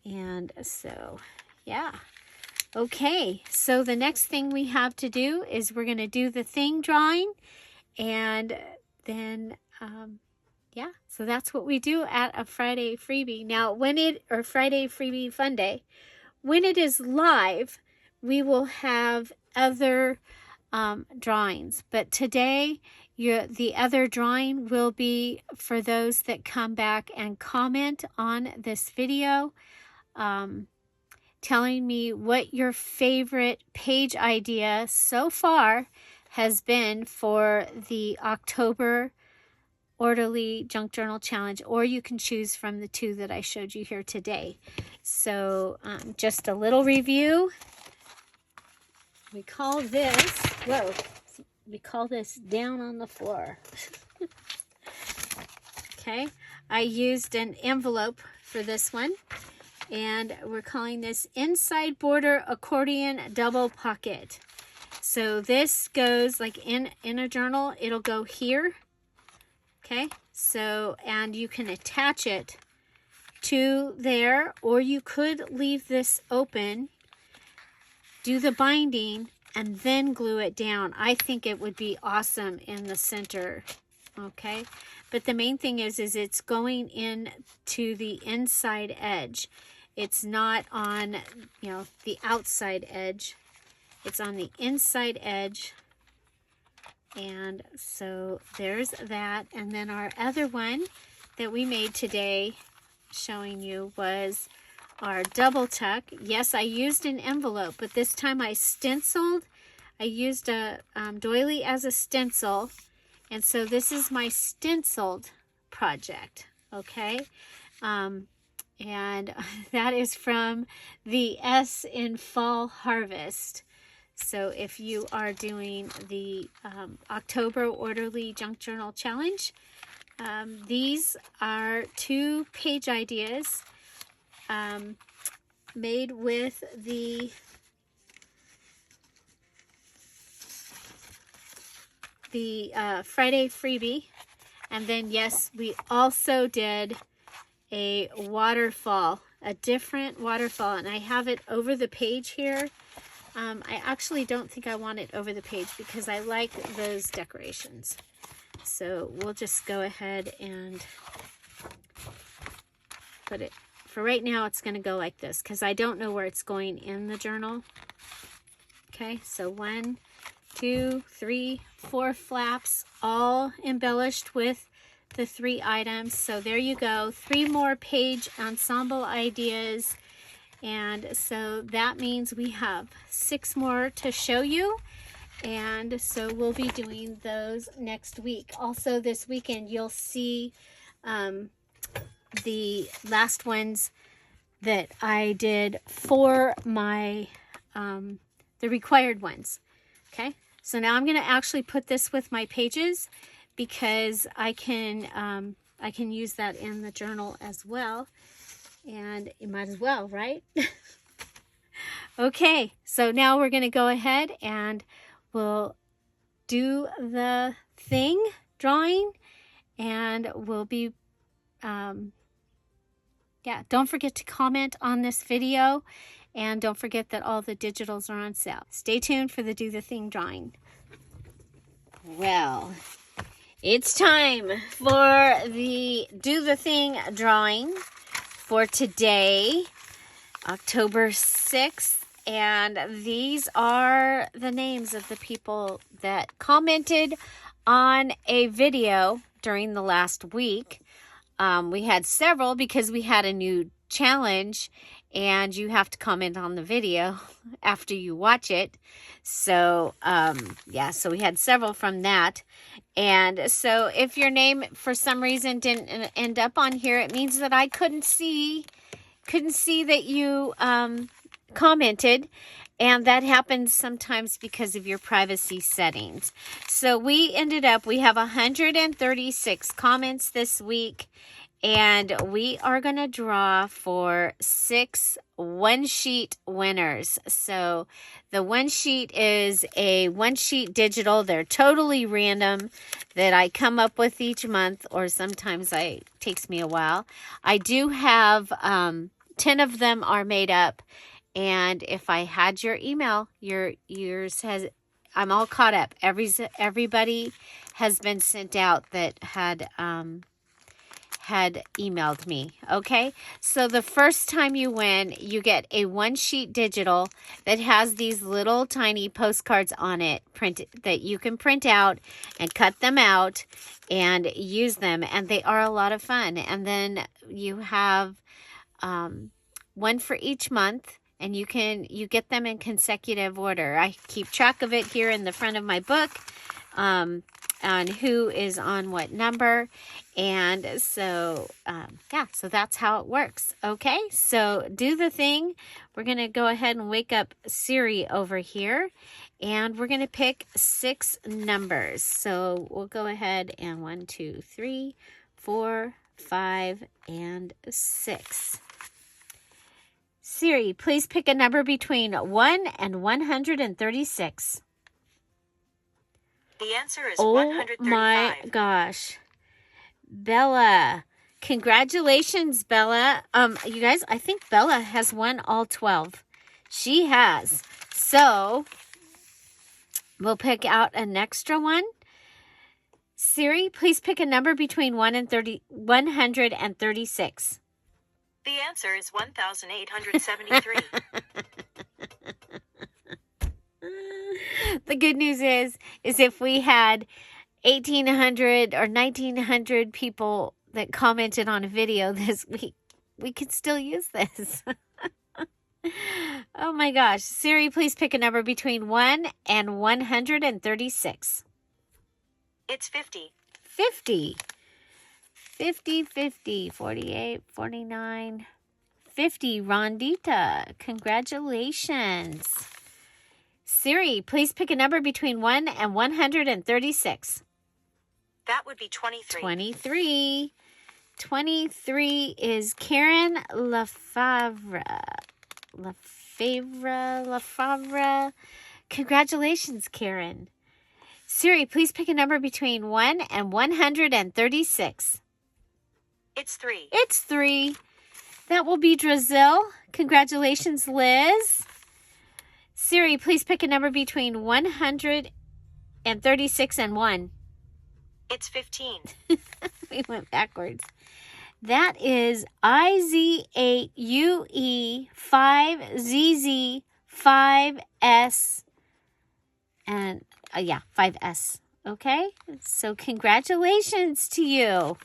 And so, yeah. Okay, so the next thing we have to do is we're going to do the thing drawing, and then yeah, so that's what we do at a Friday freebie. Now, or Friday freebie fun day, when it is live, we will have other drawings. But today, the other drawing will be for those that come back and comment on this video, telling me what your favorite page idea so far has been for the October Orderly Junk Journal Challenge, or you can choose from the 2 that I showed you here today. So just a little review. We call this, we call this down on the floor. Okay, I used an envelope for this one, and we're calling this Inside Border Accordion Double Pocket. So this goes like in a journal, it'll go here. Okay, so, and you can attach it to there, or you could leave this open, do the binding, and then glue it down. I think it would be awesome in the center. Okay, but the main thing is it's going in to the inside edge. It's not on, the outside edge. It's on the inside edge. And so there's that. And then our other one that we made today, showing you, was our double tuck. Yes, I used an envelope, but this time I stenciled. I used a doily as a stencil. And so this is my stenciled project, okay? And that is from the S in Fall Harvest. So if you are doing the October Orderly Junk Journal Challenge, these are 2 page ideas made with the Friday freebie. And then, yes, we also did a waterfall, a different waterfall, and I have it over the page here. I actually don't think I want it over the page because I like those decorations. So we'll just go ahead and put it, for right now it's going to go like this because I don't know where it's going in the journal. Okay, so 1, 2, 3, 4 flaps, all embellished with the 3 items. So there you go, 3 more page ensemble ideas. And so that means we have 6 more to show you. And so we'll be doing those next week. Also this weekend, you'll see the last ones that I did for my, the required ones. Okay, so now I'm going to actually put this with my pages because I can use that in the journal as well. And you might as well, right? Okay, so now we're going to go ahead and we'll do the thing drawing, and we'll be, yeah, don't forget to comment on this video, and don't forget that all the digitals are on sale. Stay tuned for the Do the Thing drawing. Well, it's time for the Do the Thing drawing for today, October 6th, and these are the names of the people that commented on a video during the last week. we had several because we had a new challenge, and you have to comment on the video after you watch it. So, yeah, so we had several from that. And so if your name for some reason didn't end up on here, it means that I couldn't see that you commented. And that happens sometimes because of your privacy settings. So we have 136 comments this week. And we are going to draw for 6 one-sheet winners. So the one sheet is a one-sheet digital. They're totally random that I come up with each month, or sometimes it takes me a while. I do have 10 of them are made up. And if I had your email, yours has, I'm all caught up. Everybody has been sent out that had emailed me. Okay, so the first time you win, you get a one-sheet digital that has these little tiny postcards on it that you can print out and cut them out and use them, and they are a lot of fun. And then you have one for each month, and you get them in consecutive order. I keep track of it here in the front of my book, on who is on what number. And so, yeah, so that's how it works. Okay, so do the thing. We're going to go ahead and wake up Siri over here, and we're going to pick 6 numbers. So we'll go ahead and 1, 2, 3, 4, 5, and 6. Siri, please pick a number between 1 and 136. The answer is 135. Oh my gosh. Bella. Congratulations, Bella. You guys, I think Bella has won all 12. She has. So, we'll pick out an extra one. Siri, please pick a number between 136. The answer is 1,873. The good news is if we had 1,800 or 1,900 people that commented on a video this week, we could still use this. Oh my gosh. Siri, please pick a number between 1 and 136. It's 50. 50. 50, 50, 48, 49, 50. Rondita, congratulations. Siri, please pick a number between 1 and 136. That would be 23. 23. 23 is Karen Lafavre. Lafavre. Congratulations, Karen. Siri, please pick a number between 1 and 136. It's 3. It's 3. That will be Drizzle. Congratulations, Liz. Siri, please pick a number between 136 and 1. It's 15. We went backwards. That is IZ8UE 5ZZ 5S and 5S. Okay, so congratulations to you.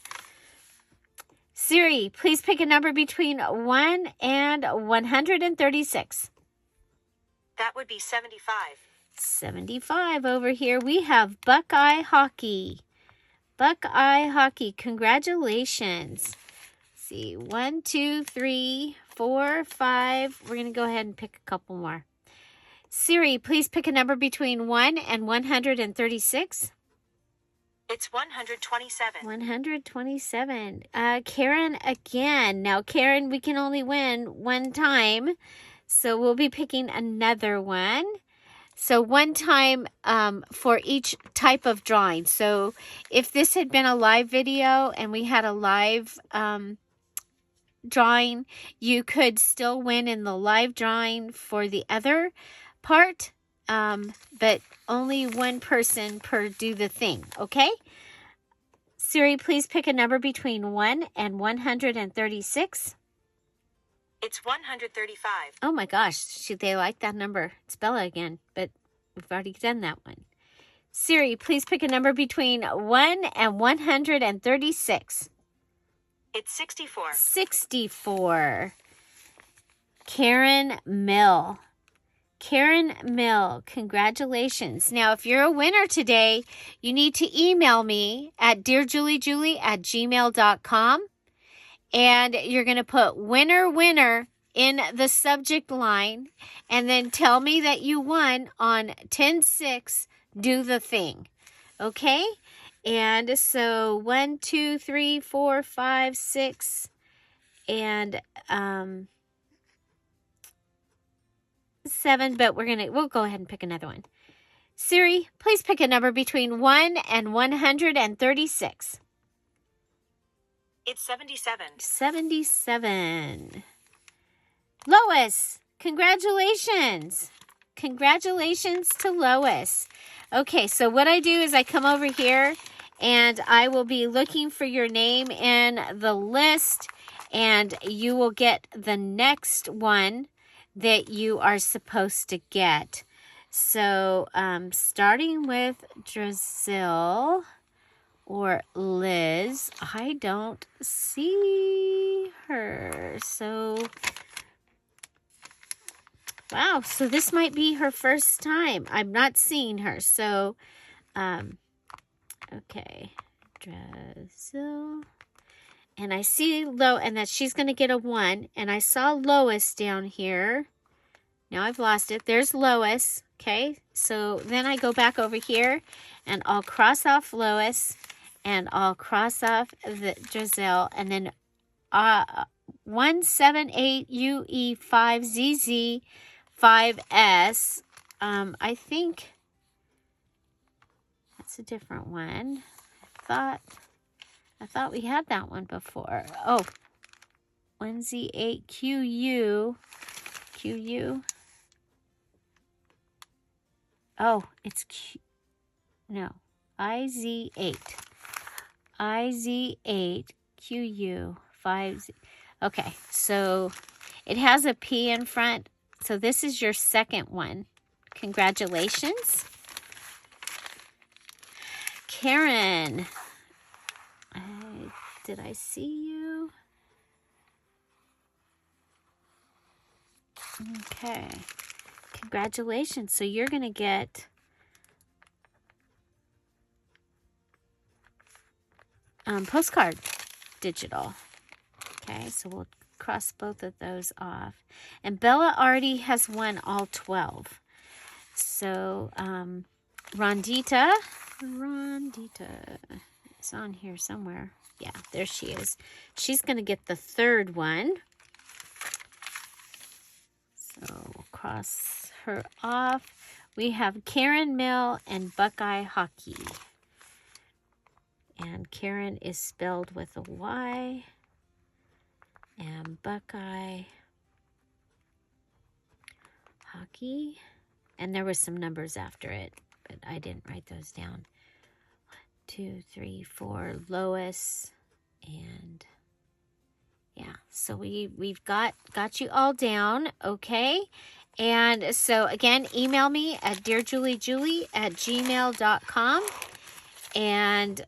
Siri, please pick a number between 1 and 136. That would be 75. 75 over here. We have Buckeye Hockey. Buckeye Hockey, congratulations. Let's see, 1, 2, 3, 4, 5. We're going to go ahead and pick a couple more. Siri, please pick a number between 1 and 136. It's 127. 127. Karen again. Now, Karen, we can only win one time, so we'll be picking another one. So one time for each type of drawing. So if this had been a live video and we had a live drawing, you could still win in the live drawing for the other part, but only one person per do the thing, okay? Siri, please pick a number between 1 and 136. It's 135. Oh my gosh, they like that number. It's Bella again, but we've already done that one. Siri, please pick a number between 1 and 136. It's 64. 64. Karen Mill. Karen Mill, congratulations. Now, if you're a winner today, you need to email me at DearJulieJulie@gmail.com. And you're going to put winner, winner in the subject line. And then tell me that you won on 10/6, do the thing. Okay? And so 1, 2, 3, 4, 5, 6, and 7, but we'll go ahead and pick another one. Siri, please pick a number between 1 and 136. It's 77. 77. Lois, congratulations. Congratulations to Lois. Okay, so what I do is I come over here and I will be looking for your name in the list, and you will get the next one that you are supposed to get. So starting with Drizzle or Liz, I don't see her. So, wow, so this might be her first time. I'm not seeing her. So, okay, Drizzle. And I see and that she's going to get a 1. And I saw Lois down here. Now I've lost it. There's Lois. Okay, so then I go back over here and I'll cross off Lois and I'll cross off the Giselle, and then 178UE5ZZ5S. I think that's a different one. I thought we had that one before. Oh, 1Z8QU. QU. Oh, it's IZ8. IZ8QU5. Okay, so it has a P in front. So this is your second one. Congratulations. Karen. Did I see you? Okay. Congratulations. So you're going to get postcard digital. Okay, so we'll cross both of those off. And Bella already has won all 12. So Rondita is on here somewhere. Yeah, there she is. She's going to get the third one. So we'll cross her off. We have Karen Mill and Buckeye Hockey. And Karen is spelled with a Y. And Buckeye Hockey. And there were some numbers after it, but I didn't write those down. 1, 2, 3, 4, Lois, and yeah, so we've got you all down, okay? And so again, email me at DearJulieJulie@gmail.com, and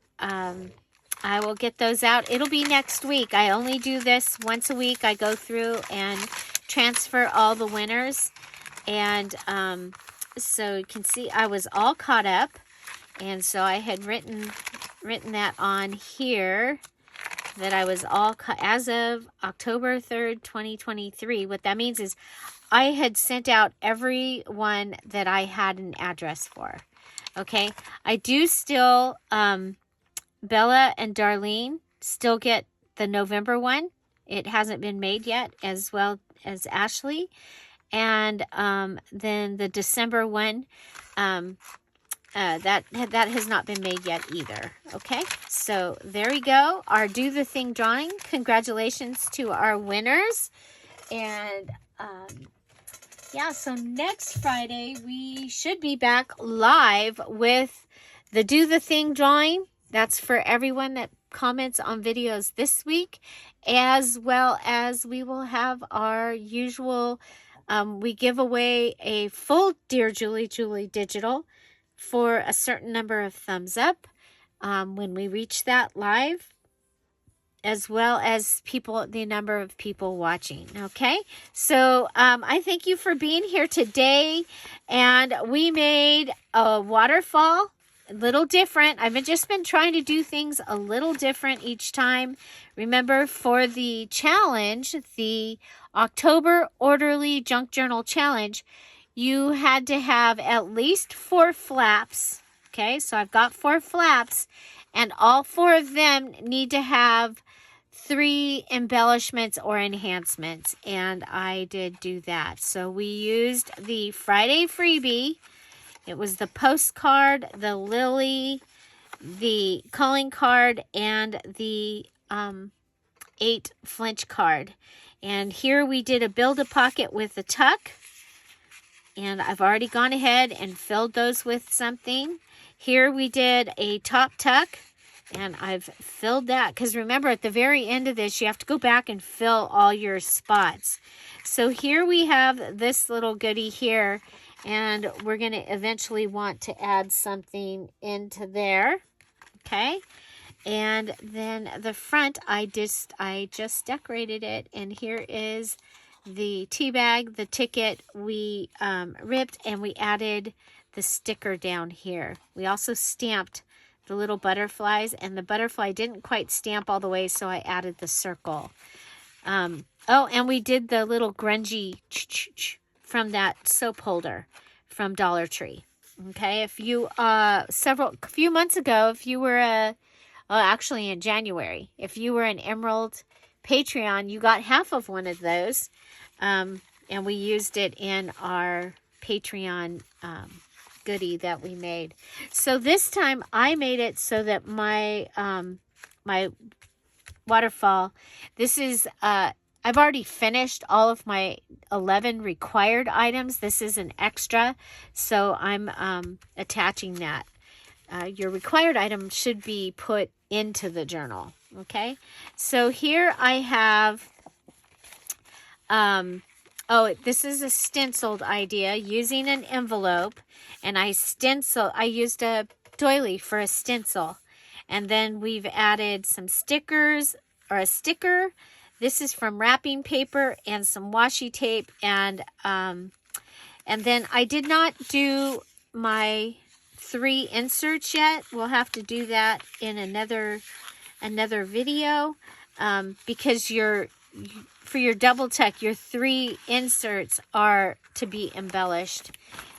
I will get those out. It'll be next week. I only do this once a week. I go through and transfer all the winners, and so you can see I was all caught up. And so I had written that on here that I was all as of October 3rd, 2023. What that means is I had sent out every one that I had an address for. Okay. I do still, Bella and Darlene still get the November one. It hasn't been made yet, as well as Ashley. And then the December one, that has not been made yet either. Okay, so there we go. Our Do the Thing drawing. Congratulations to our winners. And yeah, so next Friday we should be back live with the Do the Thing drawing. That's for everyone that comments on videos this week, as well as we will have our usual, we give away a full Dear Julie digital for a certain number of thumbs up when we reach that live. as well as the number of people watching. Okay, so I thank you for being here today, and we made a waterfall, a little different. I've just been trying to do things a little different each time. Remember, for the challenge, the October Orderly Junk Journal Challenge, you had to have at least 4 flaps. Okay, so I've got 4 flaps, and all 4 of them need to have 3 embellishments or enhancements, and I did do that. So we used the Friday freebie. It was the postcard, the lily, the calling card, and the 8 flinch card. And here we did a build-a-pocket with a tuck, and I've already gone ahead and filled those with something. Here we did a top tuck, and I've filled that, because remember, at the very end of this, you have to go back and fill all your spots. So here we have this little goodie here, and we're going to eventually want to add something into there. Okay, and then the front, I just decorated it, and here is the tea bag, the ticket we ripped, and we added the sticker down here. We also stamped the little butterflies, and the butterfly didn't quite stamp all the way, so I added the circle. Oh, and we did the little grungy from that soap holder from Dollar Tree. Okay, if you a few months ago, if you were actually in January, if you were an Emerald Patreon, you got half of one of those, and we used it in our Patreon goodie that we made. So this time I made it so that my my waterfall, this is I've already finished all of my 11 required items. This is an extra, so I'm attaching that. Your required item should be put into the journal. Okay, so here I have this is a stenciled idea using an envelope, and I used a doily for a stencil, and then we've added some stickers, or a sticker. This is from wrapping paper and some washi tape, and then I did not do my 3 inserts yet. We'll have to do that in another video, because for your double tuck, your 3 inserts are to be embellished.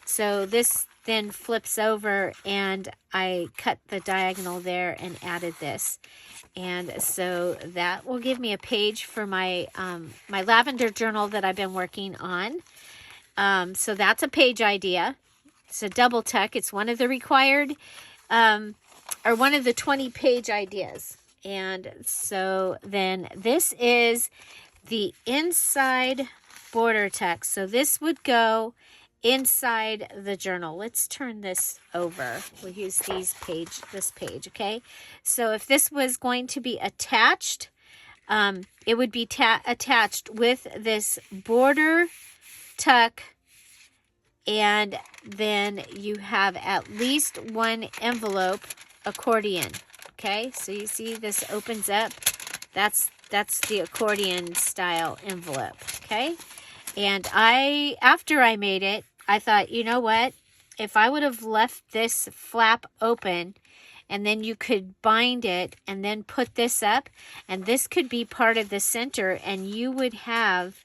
So this then flips over, and I cut the diagonal there and added this. And so that will give me a page for my my lavender journal that I've been working on. So that's a page idea. It's a double tuck. It's one of the required, or one of the 20 page ideas. And so then this is the inside border tuck. So this would go inside the journal. Let's turn this over. We'll use this page, okay? So if this was going to be attached, it would be attached with this border tuck, and then you have at least 1 envelope accordion. Okay, so you see this opens up. That's the accordion style envelope. Okay, and after I made it, I thought, you know what? If I would have left this flap open, and then you could bind it and then put this up, and this could be part of the center, and you would have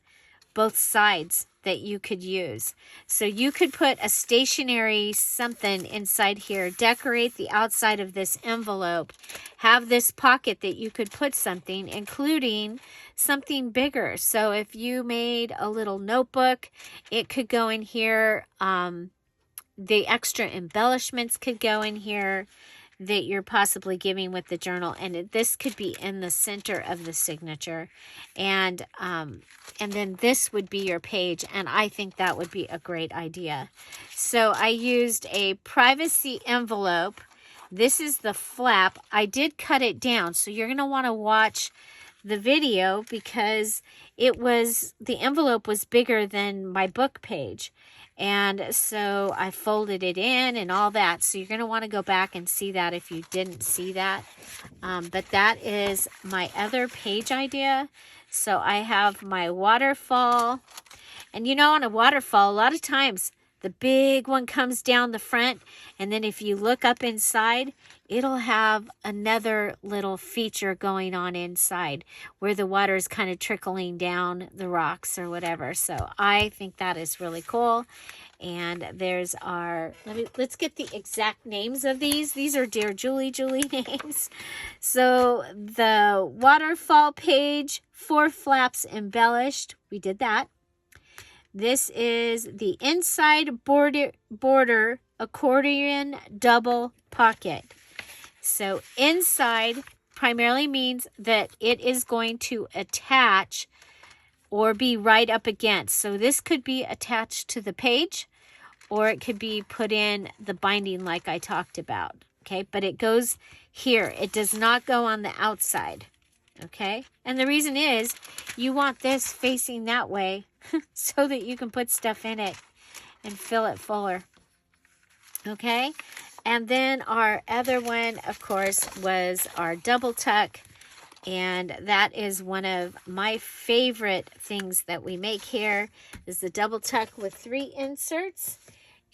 both sides that you could use. So you could put a stationary something inside here, decorate the outside of this envelope, have this pocket that you could put something, including something bigger. So if you made a little notebook, it could go in here. The extra embellishments could go in here that you're possibly giving with the journal, and this could be in the center of the signature, and then this would be your page, and I think that would be a great idea. So I used a privacy envelope. This is the flap. I did cut it down, so you're going to want to watch the video because the envelope was bigger than my book page. And so I folded it in and all that. So you're going to want to go back and see that if you didn't see that. But that is my other page idea. So I have my waterfall. And you know, on a waterfall, a lot of times the big one comes down the front. And then if you look up inside, it'll have another little feature going on inside where the water is kind of trickling down the rocks or whatever. So I think that is really cool. And there's our, let's get the exact names of these. These are Dear Julie names. So the waterfall page, 4 flaps embellished. We did that. This is the inside border accordion double pocket. So inside primarily means that it is going to attach or be right up against. So this could be attached to the page or it could be put in the binding like I talked about. Okay, but it goes here. It does not go on the outside. Okay, and the reason is you want this facing that way so that you can put stuff in it and fill it fuller. Okay, and then our other one, of course, was our double tuck. And that is one of my favorite things that we make here is the double tuck with 3 inserts.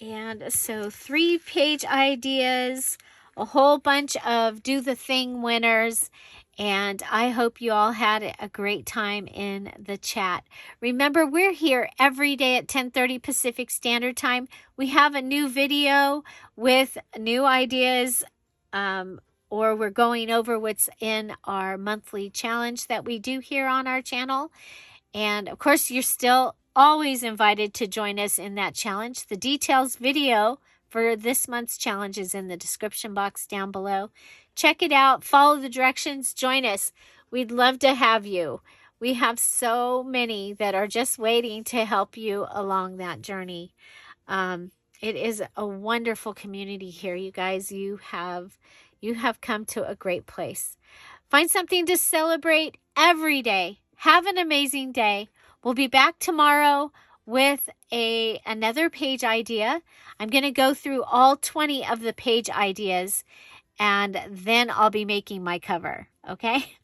And so 3 page ideas, a whole bunch of do the thing winners. And I hope you all had a great time in the chat. Remember, we're here every day at 10:30 Pacific Standard Time. We have a new video with new ideas, or we're going over what's in our monthly challenge that we do here on our channel. And of course, you're still always invited to join us in that challenge. The details video for this month's challenge is in the description box down below. Check it out, follow the directions, join us. We'd love to have you. We have so many that are just waiting to help you along that journey. It is a wonderful community here, you guys. You have come to a great place. Find something to celebrate every day. Have an amazing day. We'll be back tomorrow with another page idea. I'm going to go through all 20 of the page ideas, and then I'll be making my cover, okay?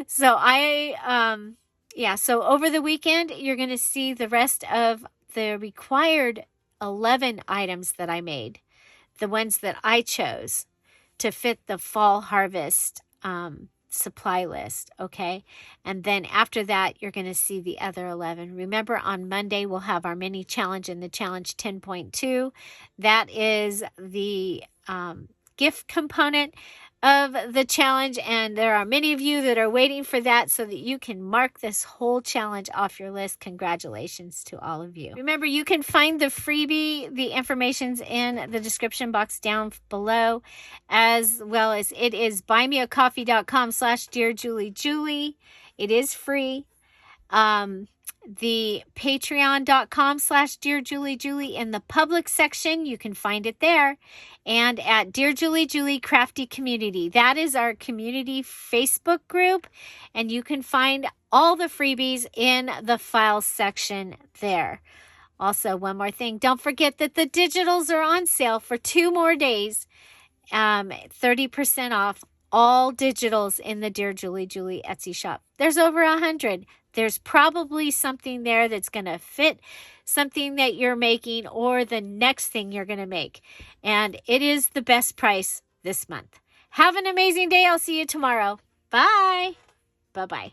So so over the weekend, you're going to see the rest of the required 11 items that I made, the ones that I chose to fit the fall harvest supply list, okay? And then after that, you're going to see the other 11. Remember, on Monday, we'll have our mini challenge in the challenge 10.2. That is the gift component of the challenge, and there are many of you that are waiting for that so that you can mark this whole challenge off your list. Congratulations to all of you. Remember, you can find the freebie, the information's in the description box down below, as well as it is buymeacoffee.com/DearJulieJulie. It is free. The patreon.com/DearJulieJulie in the public section, you can find it there, and at Dear Julie Julie Crafty Community. That is our community Facebook group, and you can find all the freebies in the files section there. Also, one more thing, don't forget that the digitals are on sale for 2 more days, 30% off all digitals in the Dear Julie Julie Etsy shop. There's over 100. There's probably something there that's going to fit something that you're making or the next thing you're going to make. And it is the best price this month. Have an amazing day. I'll see you tomorrow. Bye. Bye-bye.